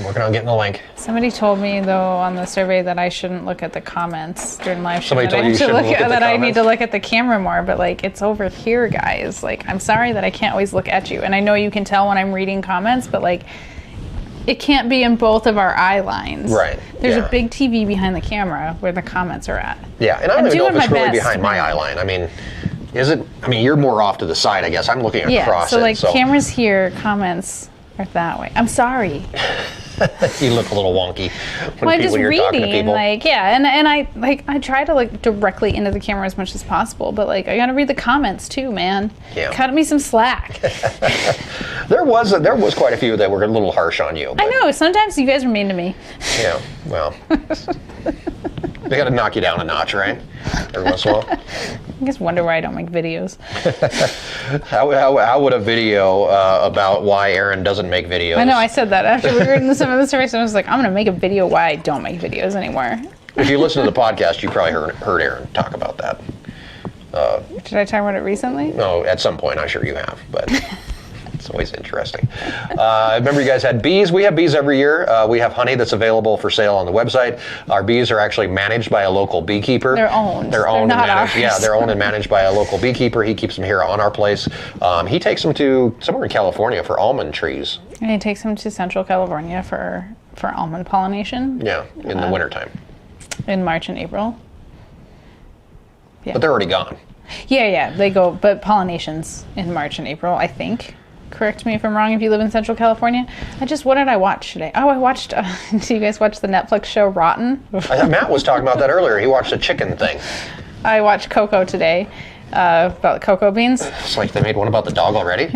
Working on getting the link. Somebody told me, though, on the survey that I shouldn't look at the comments during live stream. Somebody told you shouldn't look at the comments? That I need to look at the camera more, but, it's over here, guys. I'm sorry that I can't always look at you. And I know you can tell when I'm reading comments, but, it can't be in both of our eye lines. Right. There's a big TV behind the camera where the comments are at. Yeah, and I don't even know if it's really behind my eye line. I mean, is it? I mean, you're more off to the side, I guess. I'm looking across it. So cameras here, comments are that way. I'm sorry. You look a little wonky when you're reading, talking to people. And I try to look directly into the camera as much as possible, but I got to read the comments too, man. Yeah. Cut me some slack. There was quite a few that were a little harsh on you. I know. Sometimes you guys are mean to me. Yeah. Well, they got to knock you down a notch, right? Every once in a while. I just wonder why I don't make videos. How would a video about why Erin doesn't make videos? I know, I said that after we were in some of the surveys, and I was like, I'm going to make a video why I don't make videos anymore. If you listen to the podcast, you probably heard Erin talk about that. Did I talk about it recently? No, at some point, I'm sure you have, but it's always interesting. I remember you guys had bees. We have bees every year. We have honey that's available for sale on the website. Our bees are actually managed by a local beekeeper. They're owned. They're owned not and managed. Ours. Yeah, they're owned and managed by a local beekeeper. He keeps them here on our place. He takes them to somewhere in California for almond trees. And he takes them to Central California for almond pollination. Yeah, in the wintertime. In March and April. Yeah. But they're already gone. Yeah, they go, but pollination's in March and April, I think. Correct me if I'm wrong if you live in Central California. What did I watch today? Oh, I watched, do you guys watch the Netflix show Rotten? Matt was talking about that earlier. He watched a chicken thing. I watched Coco today, about cocoa beans. It's like they made one about the dog already?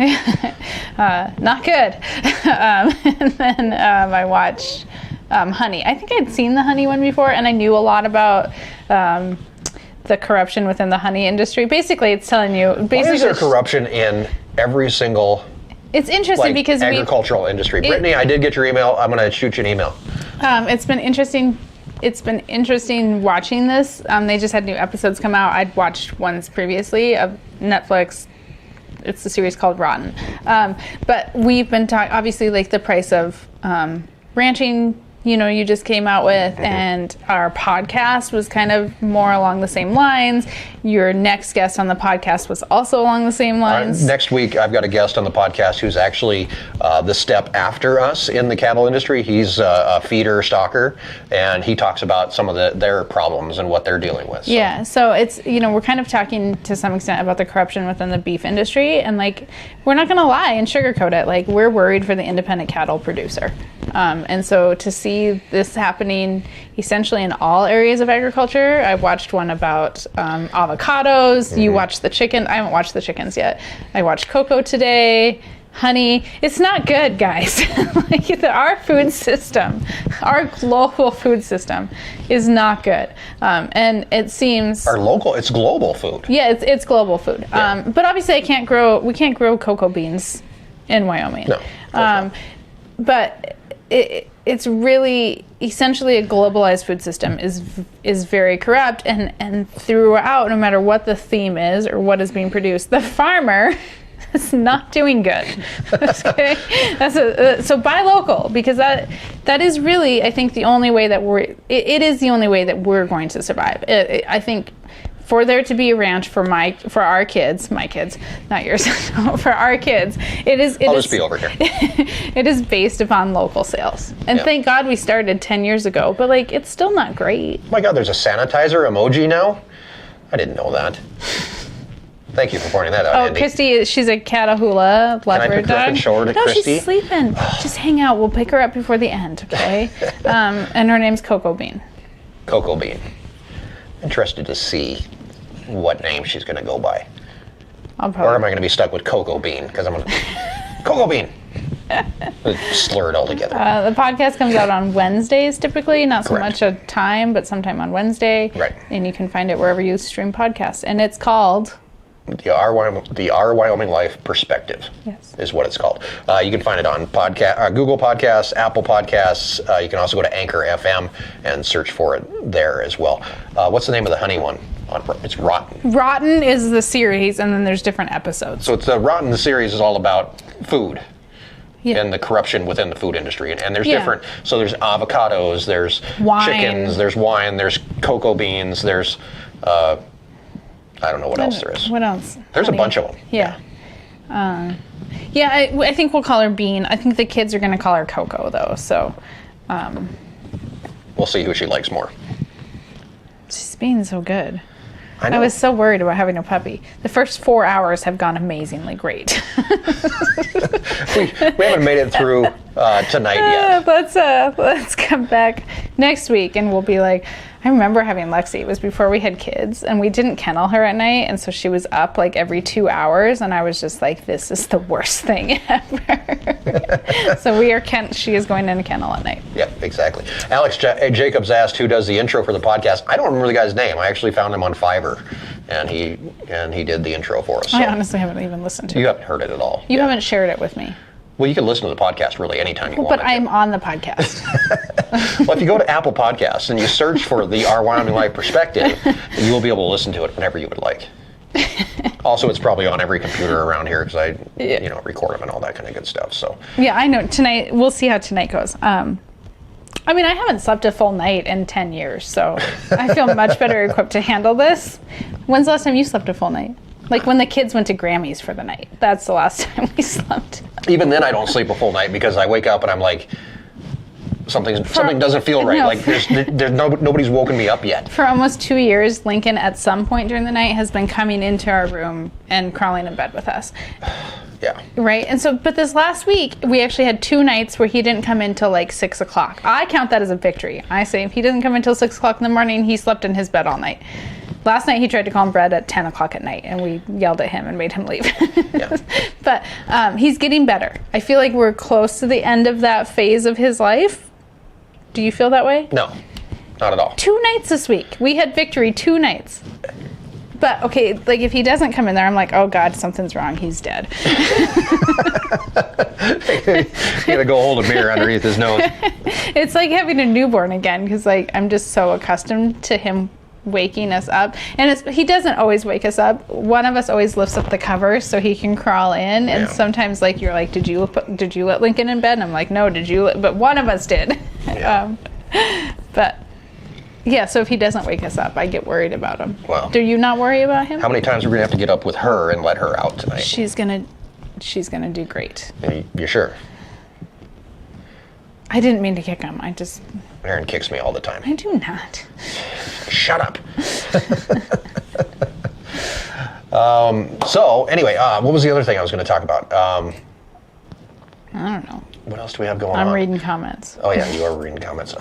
Not good. And then I watched honey. I think I'd seen the honey one before, and I knew a lot about the corruption within the honey industry. Basically, it's telling you. Why is there corruption in every single? It's interesting because agricultural industry. Brittany, I did get your email. I'm going to shoot you an email. It's been interesting. It's been interesting watching this. They just had new episodes come out. I'd watched ones previously of Netflix. It's the series called Rotten. But we've been talking, obviously, like the price of ranching, you just came out with, and our podcast was kind of more along the same lines. Your next guest on the podcast was also along the same lines. Next week, I've got a guest on the podcast who's actually the step after us in the cattle industry. He's a feeder stocker, and he talks about some of their problems and what they're dealing with. So. Yeah, so it's, we're kind of talking to some extent about the corruption within the beef industry, and we're not going to lie and sugarcoat it. We're worried for the independent cattle producer. And so to see this happening essentially in all areas of agriculture. I've watched one about avocados. You watched the chicken. I haven't watched the chickens yet. I watched cocoa today. Honey. It's not good, guys. Our food system, our global food system is not good. And it seems... It's global food. Yeah, it's global food. Yeah. But obviously we can't grow cocoa beans in Wyoming. No. But it's really essentially a globalized food system is very corrupt, and throughout, no matter what the theme is or what is being produced, the farmer is not doing good. Okay, so buy local, because that is really, I think, the only way that it is the only way that we're going to survive. I think. For there to be a ranch for our kids, my kids, not yours, for our kids, I'll just be over here. It is based upon local sales. And thank God we started 10 years ago, but it's still not great. Oh my God, there's a sanitizer emoji now? I didn't know that. Thank you for pointing that out, Andy. Christy, she's a Catahoula leopard dog. Can I pick her up and show her to Christy? No, she's sleeping. Just hang out. We'll pick her up before the end, okay? And her name's Cocoa Bean. Cocoa Bean. Interested to see what name she's going to go by. Or am I going to be stuck with Cocoa Bean? Because I'm going to... Cocoa Bean! Slur it all together. The podcast comes out on Wednesdays, typically. Not so much a time, but sometime on Wednesday. Right. And you can find it wherever you stream podcasts. And it's called... The Our Wyoming Life Perspective is what it's called. You can find it on Google Podcasts, Apple Podcasts. You can also go to Anchor FM and search for it there as well. What's the name of the honey one? It's Rotten. Rotten is the series, and then there's different episodes. So it's Rotten. The series is all about food. Yeah. And the corruption within the food industry. And there's different, so there's avocados, there's wine. Chickens, there's wine, there's cocoa beans, there's... I don't know what else there is. What else? There's a bunch of them. Yeah. I think we'll call her Bean. I think the kids are going to call her Cocoa, though. So we'll see who she likes more. She's being so good. I know. I was so worried about having a puppy. The first 4 hours have gone amazingly great. we haven't made it through tonight yet. Let's come back next week, and we'll be like, I remember having Lexi. It was before we had kids, and we didn't kennel her at night, and so she was up every 2 hours, and I was just like, this is the worst thing ever. So she is going in a kennel at night. Yep, exactly. Alex Jacobs asked who does the intro for the podcast. I don't remember the guy's name. I actually found him on Fiverr, and he did the intro for us. So I honestly haven't even listened to it. You haven't heard it at all. You haven't shared it with me. Well, you can listen to the podcast really anytime you want. But I'm on the podcast. Well, if you go to Apple Podcasts and you search for the Our Wyoming Life Perspective, you will be able to listen to it whenever you would like. Also, it's probably on every computer around here because I record them and all that kind of good stuff. So yeah, I know. Tonight, we'll see how tonight goes. I haven't slept a full night in 10 years, so I feel much better equipped to handle this. When's the last time you slept a full night? When the kids went to Grammys for the night. That's the last time we slept. Even then, I don't sleep a full night because I wake up and I'm like, something doesn't feel right. There's nobody's woken me up yet. For almost 2 years, Lincoln, at some point during the night, has been coming into our room and crawling in bed with us. Yeah. Right? And so, but this last week, we actually had 2 nights where he didn't come in till 6 o'clock. I count that as a victory. I say if he doesn't come until 6 o'clock in the morning, he slept in his bed all night. Last night he tried to call in bread at 10 o'clock at night, and we yelled at him and made him leave. Yeah. But he's getting better. I feel like we're close to the end of that phase of his life. Do you feel that way? No, not at all. 2 nights this week. We had Victory 2 nights. But, okay, like, if he doesn't come in there, I'm like, oh, God, something's wrong. He's dead. You gotta go hold a mirror underneath his nose. It's like having a newborn again, because, like, I'm just so accustomed to him waking us up. And he doesn't always wake us up. One of us always lifts up the covers so he can crawl in. And sometimes, like, you're like, did you let Lincoln in bed? And I'm like, no, but one of us did. Yeah. But... yeah, so if he doesn't wake us up, I get worried about him. Well, do you not worry about him? How many times are we gonna have to get up with her and let her out tonight? She's gonna do great. You sure? I didn't mean to kick him. Erin kicks me all the time. I do not. Shut up. So anyway, what was the other thing I was going to talk about? I don't know. What else do we have going on? I'm reading comments. Oh yeah, you are reading comments.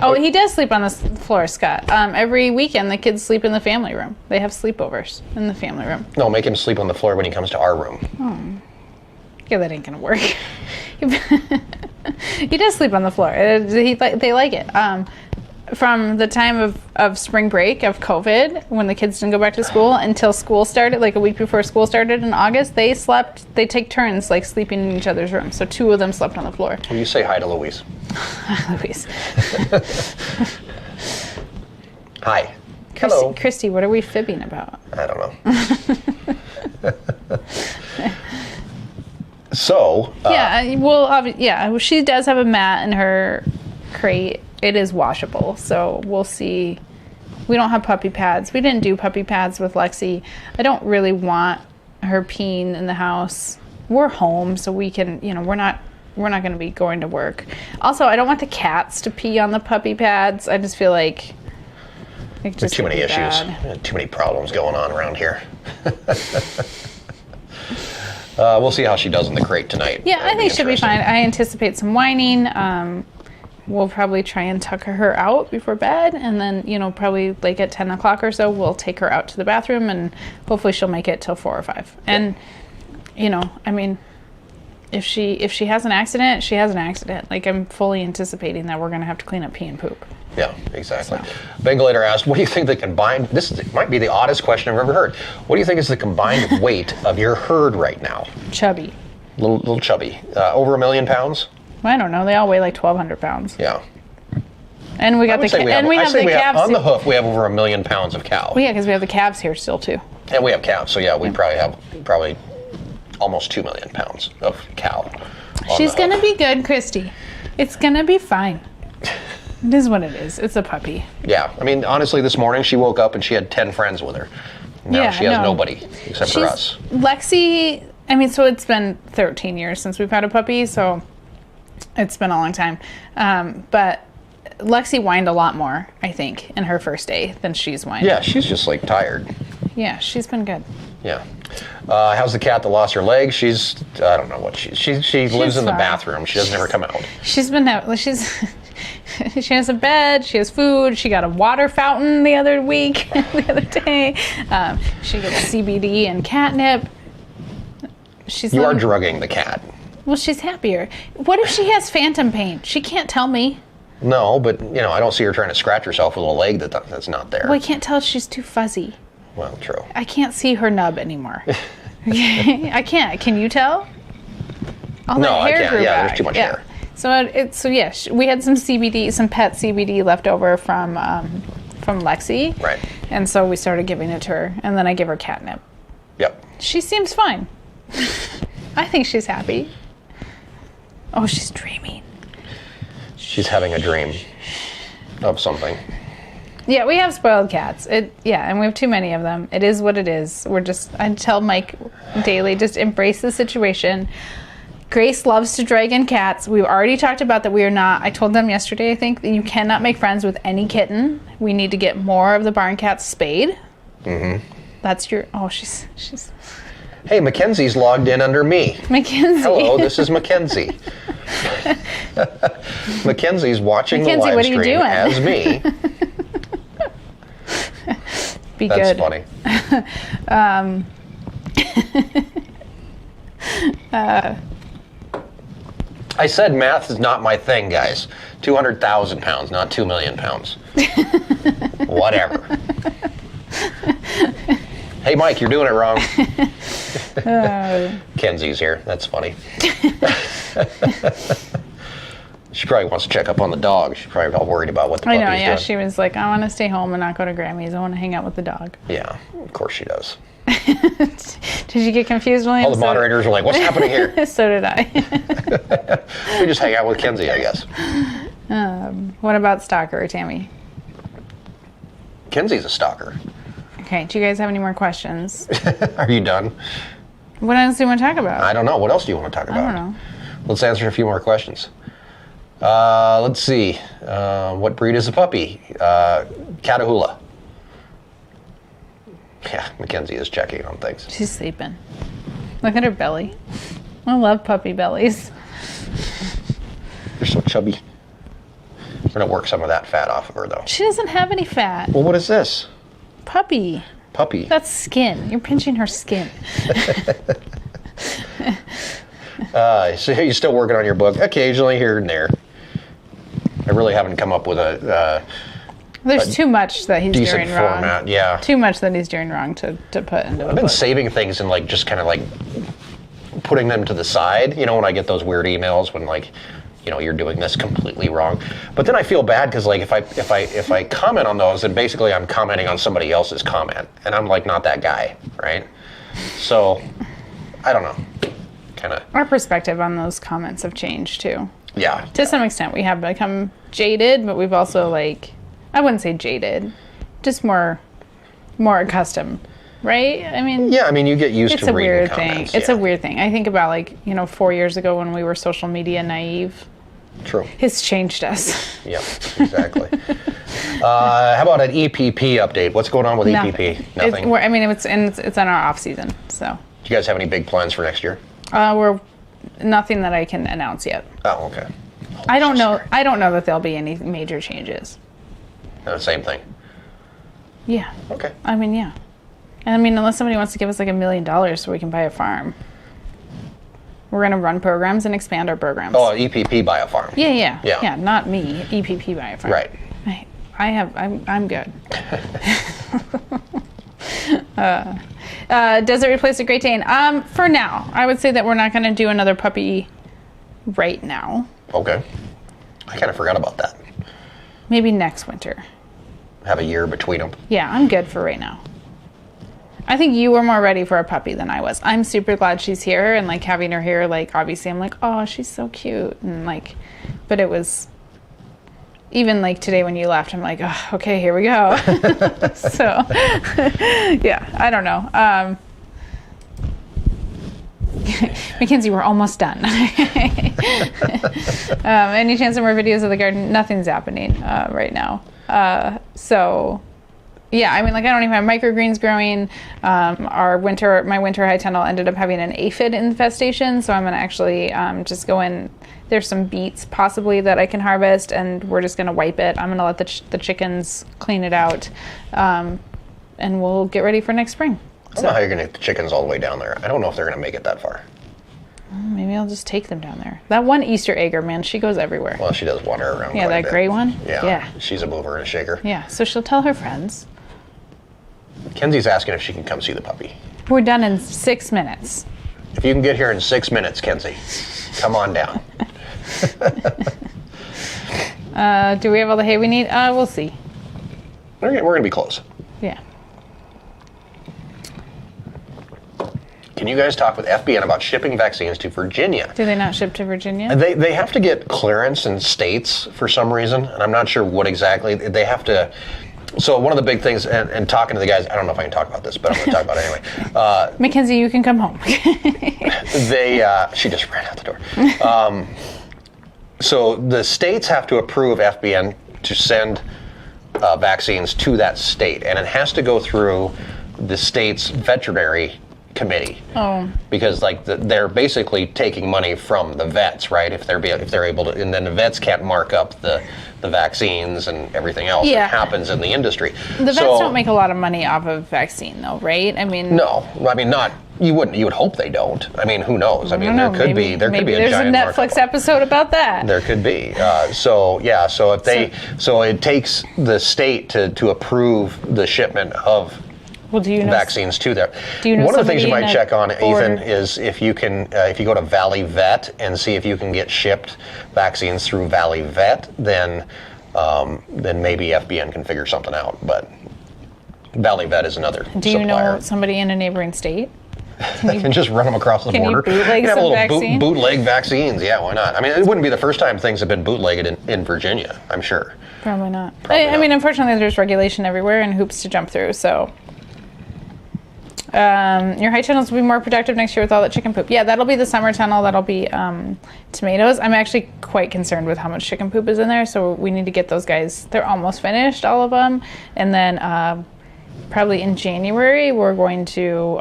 Oh, he does sleep on the floor, Scott. Every weekend, the kids sleep in the family room. They have sleepovers in the family room. No, make him sleep on the floor when he comes to our room. Yeah, that ain't gonna work. He does sleep on the floor. They like it. From the time of spring break of COVID, when the kids didn't go back to school, until school started, like a week before school started in August, they take turns like sleeping in each other's rooms. So 2 of them slept on the floor. Will you say hi to Louise? Hi, Louise. Hi. Hello. Christy, what are we fibbing about? I don't know. So. She does have a mat in her crate. It is washable, so we'll see. We don't have puppy pads. We didn't do puppy pads with Lexi. I don't really want her peeing in the house. We're home, so we can, we're not going to be going to work. Also, I don't want the cats to pee on the puppy pads. I just feel like there's too many issues, too many problems going on around here. We'll see how she does in the crate tonight. Yeah, I think she'll be fine. I anticipate some whining. We'll probably try and tuck her out before bed, and then, probably like at 10 o'clock or so, we'll take her out to the bathroom, and hopefully she'll make it till 4 or 5. And, if she has an accident, she has an accident. Like, I'm fully anticipating that we're going to have to clean up pee and poop. Yeah, exactly. So. Bengalator asked, what do you think the combined, might be the oddest question I've ever heard. What do you think is the combined weight of your herd right now? Chubby. Little chubby. Over 1 million pounds? I don't know. They all weigh like 1,200 pounds. Yeah. And we got the calves. On the hoof, we have over 1 million pounds of cow. Well, yeah, because we have the calves here still too. And we have calves, so yeah, we probably have almost 2 million pounds of cow. She's gonna be good, Christy. It's gonna be fine. It is what it is. It's a puppy. Yeah, I mean, honestly, this morning she woke up and she had 10 friends with her. Now she has nobody except for us. Lexi, so it's been 13 years since we've had a puppy, so it's been a long time. But Lexi whined a lot more, I think, in her first day than she's whined. Yeah, she's just like tired. Yeah, she's been good. Yeah. How's the cat that lost her leg? I don't know what she lives in the bathroom. She doesn't ever come out. She has a bed, she has food, she got a water fountain the other week, the other day. She gets CBD and catnip. You are drugging the cat. Well, she's happier. What if she has phantom pain? She can't tell me. No, but, I don't see her trying to scratch herself with a leg that's not there. Well, I can't tell if she's too fuzzy. Well, true. I can't see her nub anymore. I can't. Can you tell? No, I can't. Yeah, there's too much hair. So we had some pet CBD left over from Lexi. Right. And so we started giving it to her, and then I give her catnip. Yep. She seems fine. I think she's happy. Oh, she's dreaming. She's having a dream of something. Yeah, we have spoiled cats. And we have too many of them. It is what it is. I tell Mike daily, just embrace the situation. Grace loves to drag in cats. We've already talked about that we are not, I told them yesterday, I think, that you cannot make friends with any kitten. We need to get more of the barn cats spayed. Mm-hmm. That's she's... Hey, Mackenzie's logged in under me. Mackenzie. Hello, this is Mackenzie. Mackenzie's watching the live stream as me. Be That's good. Funny. I said math is not my thing, guys. 200,000 pounds, not 2 million pounds. Whatever. Hey, Mike, you're doing it wrong. Kenzie's here. That's funny. She probably wants to check up on the dog. She's probably all worried about what the puppy's doing. I know, yeah. She was like, I want to stay home and not go to Grammy's. I want to hang out with the dog. Yeah, of course she does. Did you get confused, William? All the moderators were like, what's happening here? So did I. We just hang out with Kenzie, I guess. What about Stalker, Tammy? Kenzie's a stalker. Okay, do you guys have any more questions? Are you done? What else do you want to talk about? I don't know. What else do you want to talk about? I don't know. Let's answer a few more questions. Let's see. What breed is the puppy? Catahoula. Yeah, Mackenzie is checking on things. She's sleeping. Look at her belly. I love puppy bellies. They're so chubby. We're going to work some of that fat off of her, though. She doesn't have any fat. Well, what is this? Puppy. Puppy. That's skin. You're pinching her skin. So you're still working on your book, occasionally here and there. I really haven't come up with There's too much that he's decent doing wrong. format. Yeah. Too much that he's doing wrong to put into I've been saving things and like just kind of like putting them to the side. You know, when I get those weird emails when like, you know, you're doing this completely wrong. But then I feel bad because like if I comment on those, then basically I'm commenting on somebody else's comment, and I'm like not that guy, right? So I don't know. Kind of. Our perspective on those comments have changed too. Yeah. To some extent, we have become jaded, but we've also like, I wouldn't say jaded, just more accustomed, right? I mean. Yeah, I mean you get used to reading weird comments. Thing. It's a weird thing. I think about like 4 years ago when we were social media naive. True. It's changed us. Yep, exactly. How about an EPP update? What's going on with EPP? Nothing. I mean, it's in our off season. So. Do you guys have any big plans for next year? We're nothing that I can announce yet. Oh, okay. I don't know. I don't know that there'll be any major changes. Same thing. Yeah. Okay. I mean, yeah. And I mean, unless somebody wants to give us like $1 million so we can buy a farm, we're going to run programs and expand our programs. Oh, EPP buy a farm. Yeah. Not me. EPP buy a farm. Right. I'm good. Does it replace a Great Dane? For now, I would say that we're not going to do another puppy right now. Okay. I kind of forgot about that. Maybe next winter. Have a year between them. Yeah, I'm good for right now. I think you were more ready for a puppy than I was. I'm super glad she's here, and like having her here, like obviously I'm like, oh, she's so cute, and like, but it was even like today when you left, I'm like, oh, okay, here we go. So, yeah, I don't know. Mackenzie, we're almost done. Any chance of more videos of the garden? Nothing's happening right now. So, yeah, I mean, like I don't even have microgreens growing. My winter high tunnel ended up having an aphid infestation, so I'm gonna actually just go in. There's some beets possibly that I can harvest, and we're just gonna wipe it. I'm gonna let the chickens clean it out, and we'll get ready for next spring. I don't know how you're gonna get the chickens all the way down there. I don't know if they're gonna make it that far. Maybe I'll just take them down there. That one Easter egger, man, she goes everywhere. Well, she does wander around. Yeah, that gray one. Yeah. She's a mover and a shaker. Yeah, so she'll tell her friends. Kenzie's asking if she can come see the puppy. We're done in 6 minutes. If you can get here in 6 minutes, Kenzie, come on down. Do we have all the hay we need? We'll see. We're gonna be close. Yeah. Can you guys talk with FBN about shipping vaccines to Virginia? Do they not ship to Virginia? They have to get clearance in states for some reason, and I'm not sure what exactly. They have to. So one of the big things, and talking to the guys, I don't know if I can talk about this, but I'm going to talk about it anyway. Mackenzie, you can come home. She just ran out the door. So the states have to approve FBN to send vaccines to that state, and it has to go through the state's veterinary committee. Oh. Because like they're basically taking money from the vets, right? If they're able to, and then the vets can't mark up the vaccines and everything else that happens in the industry. The vets don't make a lot of money off of vaccine, though, right? I mean, no, I mean not You would hope they don't. I mean, who knows? I mean, there could be a there's giant a Netflix episode about that. There could be. So it takes the state to approve the shipment of vaccines to there. One of the things you might check on, Ethan, is if you go to Valley Vet and see if you can get shipped vaccines through Valley Vet, then maybe FBN can figure something out. But Valley Vet is another supplier. Do you know somebody in a neighboring state? Can just run them across the border. Can you bootleg some vaccine? Bootleg vaccines, yeah, why not? I mean, it wouldn't be the first time things have been bootlegged in Virginia, I'm sure. Probably not. I mean, unfortunately, there's regulation everywhere and hoops to jump through, so... your high tunnels will be more productive next year with all that chicken poop. Yeah, that'll be the summer tunnel. That'll be tomatoes. I'm actually quite concerned with how much chicken poop is in there, so we need to get those guys. They're almost finished, all of them. And then probably in January, we're going to,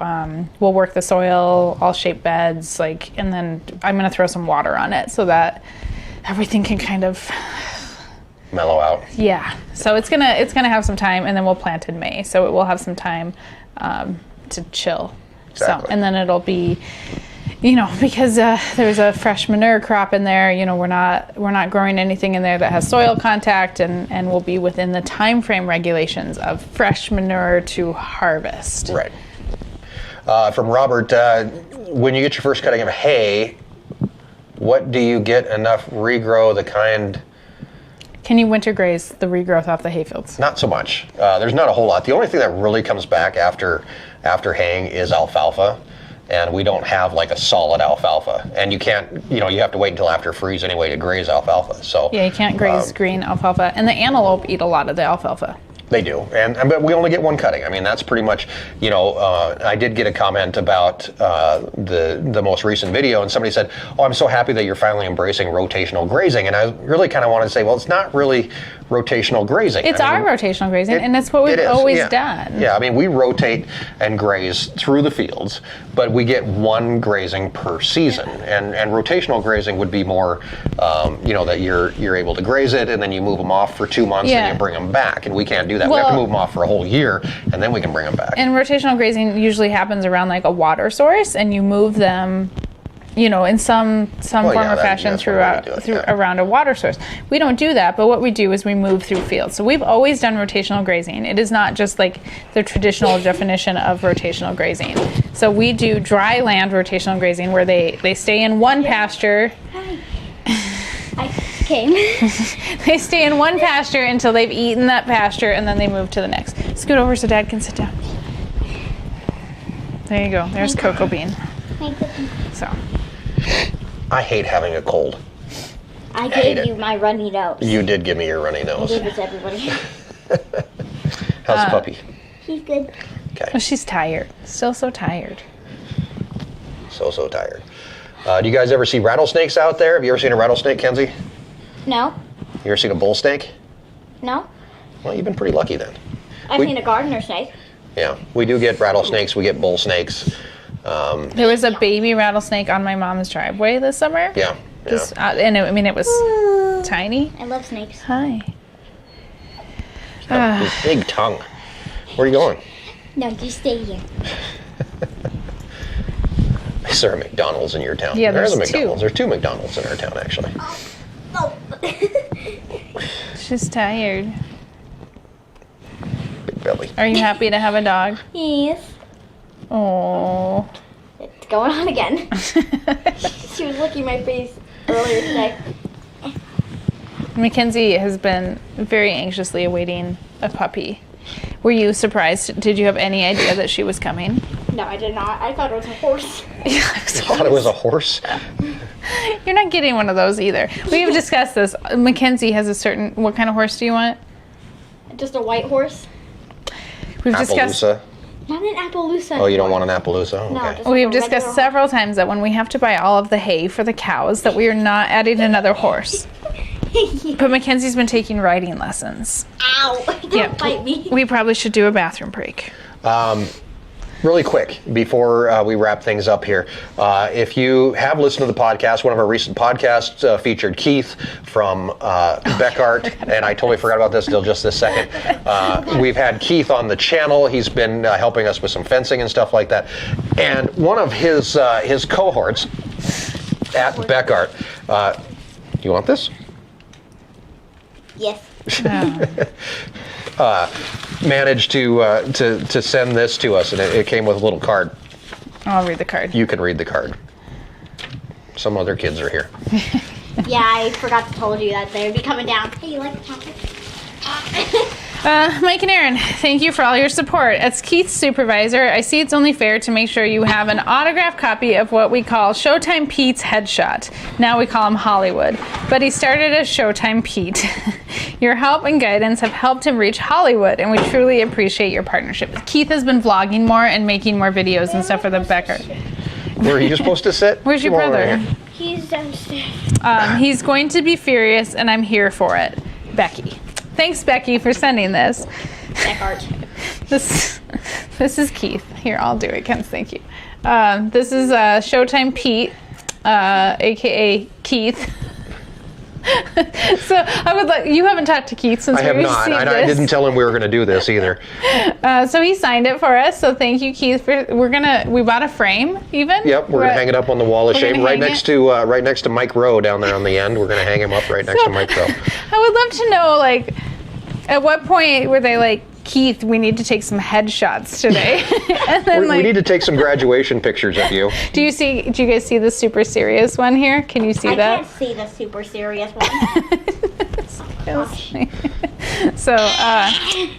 we'll work the soil, all shape beds, and then I'm going to throw some water on it so that everything can kind of mellow out. Yeah. So it's gonna have some time, and then we'll plant in May. So it will have some time to chill. Exactly. So, and then it'll be, because there's a fresh manure crop in there, we're not growing anything in there that has soil contact, and will be within the time frame regulations of fresh manure to harvest. Right. From Robert, when you get your first cutting of hay, what do you get enough regrow the kind? Can you winter graze the regrowth off the hayfields? Not so much. There's not a whole lot. The only thing that really comes back after haying is alfalfa, and we don't have a solid alfalfa. And you can't, you have to wait until after freeze anyway to graze alfalfa. So yeah, you can't graze green alfalfa, and the antelope eat a lot of the alfalfa. They do, but we only get one cutting. I mean, that's pretty much, I did get a comment about the most recent video, and somebody said, "Oh, I'm so happy that you're finally embracing rotational grazing." And I really kind of wanted to say, well, it's not really rotational grazing. It's our rotational grazing, and it's what we've always done. Yeah, I mean, we rotate and graze through the fields, but we get one grazing per season. And rotational grazing would be more, that you're able to graze it, and then you move them off for 2 months, and you bring them back, and we can't do that. We have to move them off for a whole year, and then we can bring them back. And rotational grazing usually happens around a water source, and you move them, in some form or fashion around a water source. We don't do that, but what we do is we move through fields. So we've always done rotational grazing. It is not just the traditional definition of rotational grazing. So we do dry land rotational grazing, where they stay in one pasture. I came. They stay in one pasture until they've eaten that pasture, and then they move to the next. Scoot over so Dad can sit down. There you go. There's Cocoa Bean. So. I hate having a cold. I gave you my runny nose. You did give me your runny nose. I gave it to everybody. How's the puppy? He's good. Okay. Well, she's tired. Still so tired. So tired. Do you guys ever see rattlesnakes out there? Have you ever seen a rattlesnake, Kenzie? No. You ever seen a bull snake? No. Well, you've been pretty lucky then. I've seen a gardener snake. Yeah, we do get rattlesnakes. We get bull snakes. There was a baby rattlesnake on my mom's driveway this summer. Yeah. And it was tiny. I love snakes. Hi. His big tongue. Where are you going? No, just stay here. Is there a McDonald's in your town? Yeah, there's a McDonald's. two. There's 2 McDonald's in our town, actually. Oh. She's tired. Big belly. Are you happy to have a dog? Yes. Oh. It's going on again. She was licking my face earlier today. Mackenzie has been very anxiously awaiting a puppy. Were you surprised? Did you have any idea that she was coming? No, I did not. I thought it was a horse. You thought it was a horse? You're not getting one of those either. We've discussed this. Mackenzie has what kind of horse do you want? Just a white horse? We've discussed. Not an Appaloosa. Oh, you don't want an Appaloosa? No, Okay. We've discussed several times that when we have to buy all of the hay for the cows, that we are not adding another horse. But Mackenzie's been taking riding lessons. Ow! Don't bite me. We probably should do a bathroom break. really quick before we wrap things up here. If you have listened to the podcast, one of our recent podcasts featured Keith from Beckart, and I totally forgot about this until just this second. We've had Keith on the channel. He's been helping us with some fencing and stuff like that. And one of his cohorts at Beckart, you want this? Yes. Managed to send this to us, and it came with a little card. I'll read the card. You can read the card. Some other kids are here. Yeah, I forgot to told you that they would be coming down. Hey, you like the chocolate? Mike and Erin, thank you for all your support. As Keith's supervisor, I see it's only fair to make sure you have an autographed copy of what we call Showtime Pete's headshot. Now we call him Hollywood, but he started as Showtime Pete. Your help and guidance have helped him reach Hollywood, and we truly appreciate your partnership. Keith has been vlogging more and making more videos and stuff for the Beckart. Where are you supposed to sit? Where's your Come on brother? over here. He's downstairs. He's going to be furious, and I'm here for it. Becky. Thanks, Becky, for sending this. Beckart. This is Keith. Here, I'll do it, Ken. Thank you. This is Showtime Pete, aka Keith. So I would like, you haven't talked to Keith since I have we not. received I this. didn't tell him we were going to do this either. So he signed it for us. So thank you, Keith. We bought a frame even. Yep, we're going to hang it up on the wall of We're shame gonna right hang next to right next to Mike Rowe down there on the end. We're going to hang him up right next to Mike Rowe. I would love to know, like, at what point were they like, Keith, we need to take some headshots today? And then We need to take some graduation pictures of you. Do you guys see the super serious one here? Can you see I that? can't see the super serious one. So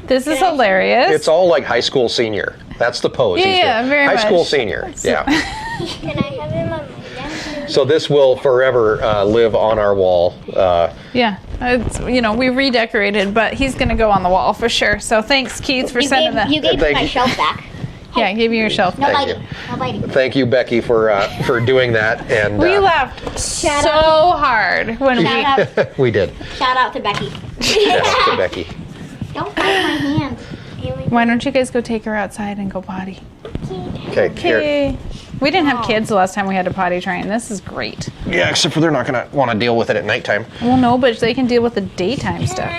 this is hilarious. It's all like high school senior. That's the pose. Yeah, he's yeah, doing. very high much. school senior. Yeah. Can I have him on my desk? So this will forever live on our wall. Yeah, it's, we redecorated, but he's gonna go on the wall for sure. So thanks, Keith, for sending that. You gave me Thank my you. shelf back. Yeah, I gave you your shelf. No Thank biting. No biting. Thank you, Becky, for doing that. And We laughed Shout so out. hard when Shout out, we did. shout out to Becky. Shout out to Becky. Don't bite my hand. Why don't you guys go take her outside and go potty? Okay. Here. Okay. We didn't have kids the last time we had to potty train. This is great. Yeah, except for they're not going to want to deal with it at nighttime. Well, no, but they can deal with the daytime stuff.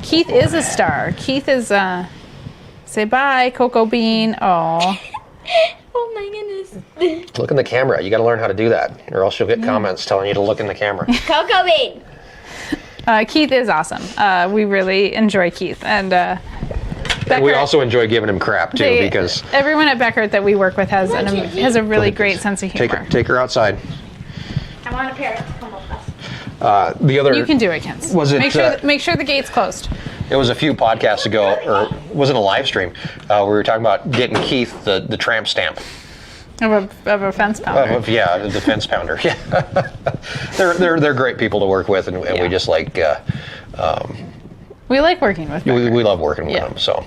Keith is a star. Keith is, say bye, Cocoa Bean. Oh. Oh my goodness. Look in the camera. You got to learn how to do that, or else you'll get comments telling you to look in the camera. Cocoa Bean. Keith is awesome. We really enjoy Keith. And And we Beckart- also enjoy giving him crap too, because everyone at Beckart that we work with has a really great sense of humor. take her outside. I want a parent to come with us. The other You can do it, Ken. Was it, Make sure the gate's closed. It was a few podcasts ago, or was it a live stream? We were talking about getting Keith the tramp stamp. Of a fence pounder. Yeah, the fence pounder. Yeah, they're great people to work with, and we just like. We like working with Beckart. We love working with Yeah. them. So,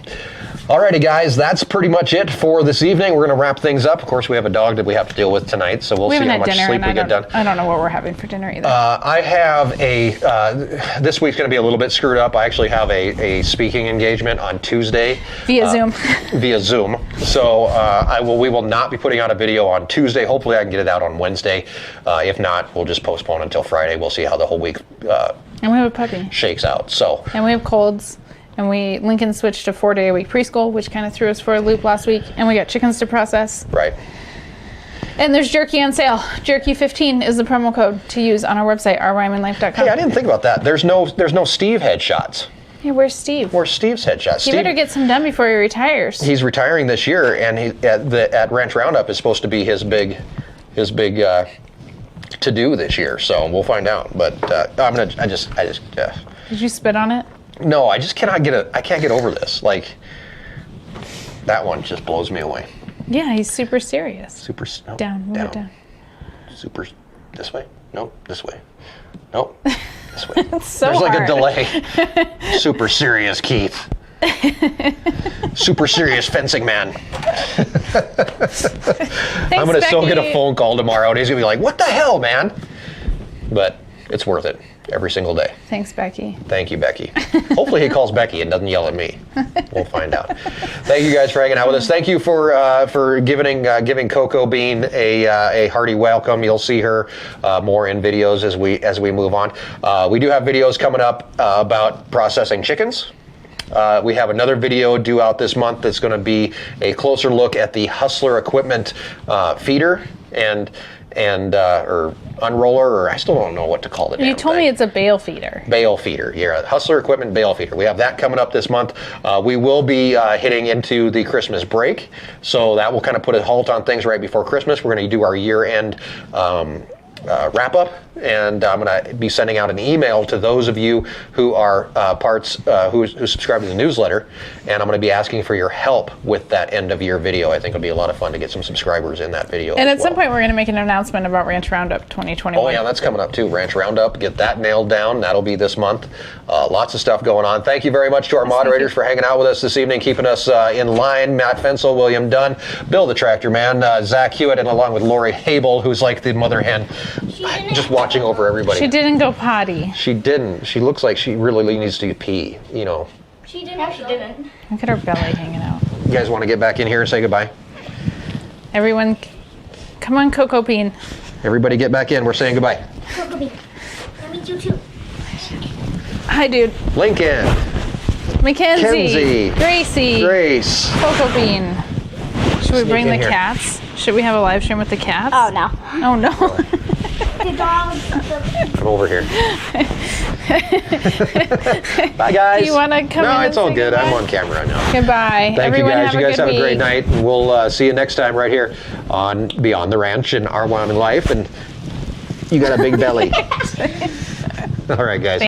alrighty, guys, that's pretty much it for this evening. We're going to wrap things up. Of course, we have a dog that we have to deal with tonight, so we'll We see haven't how had much dinner, sleep and we get done. I don't know what we're having for dinner either. I have this week's going to be a little bit screwed up. I actually have a speaking engagement on Tuesday. Via Zoom. Via Zoom. So we will not be putting out a video on Tuesday. Hopefully I can get it out on Wednesday. If not, we'll just postpone until Friday. We'll see how the whole week And we have a puppy. shakes out. So And we have colds. And Lincoln switched to 4-day-a-week preschool, which kind of threw us for a loop last week. And we got chickens to process. right. And there's jerky on sale. Jerky15 is the promo code to use on our website, rwymanlife.com. Hey, I didn't think about that. There's no Steve headshots. Yeah, where's Steve? Where's Steve's headshots? He better get some done before he retires. He's retiring this year, and he at Ranch Roundup is supposed to be his big to do this year. So we'll find out. But I just Did you spit on it? no, I just cannot I can't get over this. Like that one just blows me away. Yeah, he's super serious. Super no, Down, move it down. Super this way. Nope, this way. Nope, this way. It's so There's like hard. a delay. Super serious Keith. Super serious fencing man. Thanks, I'm gonna still get a Becky. phone call tomorrow and he's gonna be like, what the hell, man? But it's worth it. every single day. Thanks, Becky. Thank you, Becky. Hopefully he calls Becky and doesn't yell at me. We'll find out. Thank you guys for hanging out with us. Thank you for giving Coco Bean a hearty welcome. You'll see her more in videos as we move on. We do have videos coming up about processing chickens. We have another video due out this month that's going to be a closer look at the Hustler equipment feeder or unroller, or I still don't know what to call it. You told me it's a bale feeder. Bale feeder, yeah. Hustler equipment bale feeder. We have that coming up this month. We will be hitting into the Christmas break, so that will kind of put a halt on things right before Christmas. We're going to do our year-end wrap up, and I'm going to be sending out an email to those of you who are who subscribe to the newsletter, and I'm going to be asking for your help with that end of year video. I think it'll be a lot of fun to get some subscribers in that video. And at some point, we're going to make an announcement about Ranch Roundup 2021. Oh yeah, that's coming up too. Ranch Roundup, get that nailed down. That'll be this month. Lots of stuff going on. Thank you very much to our moderators for hanging out with us this evening, keeping us in line. Matt Fensel, William Dunn, Bill the Tractor Man, Zach Hewitt, and along with Lori Hable, who's like the mother hen, just watching over everybody. She didn't go potty. She didn't. She looks like she really needs to pee, you know. She didn't. No, she didn't. Look at her belly hanging out. You guys want to get back in here and say goodbye? Everyone, come on, Coco Bean. Everybody get back in. We're saying goodbye. Coco Bean. I meet you too. Hi, dude. Lincoln. Mackenzie. Gracie. Grace. Coco Bean. Should we bring the cats? Should we have a live stream with the cats? Oh, no. Oh, no. The dogs. I'm over here. Bye, guys. Do you want to come in? No, and it's all say good. goodbye? I'm on camera now. Goodbye. Thank Everyone you, guys. You guys have a great week. night. And we'll see you next time right here on Beyond the Ranch and Our Wyoming Life. And you got a big belly. All right, guys.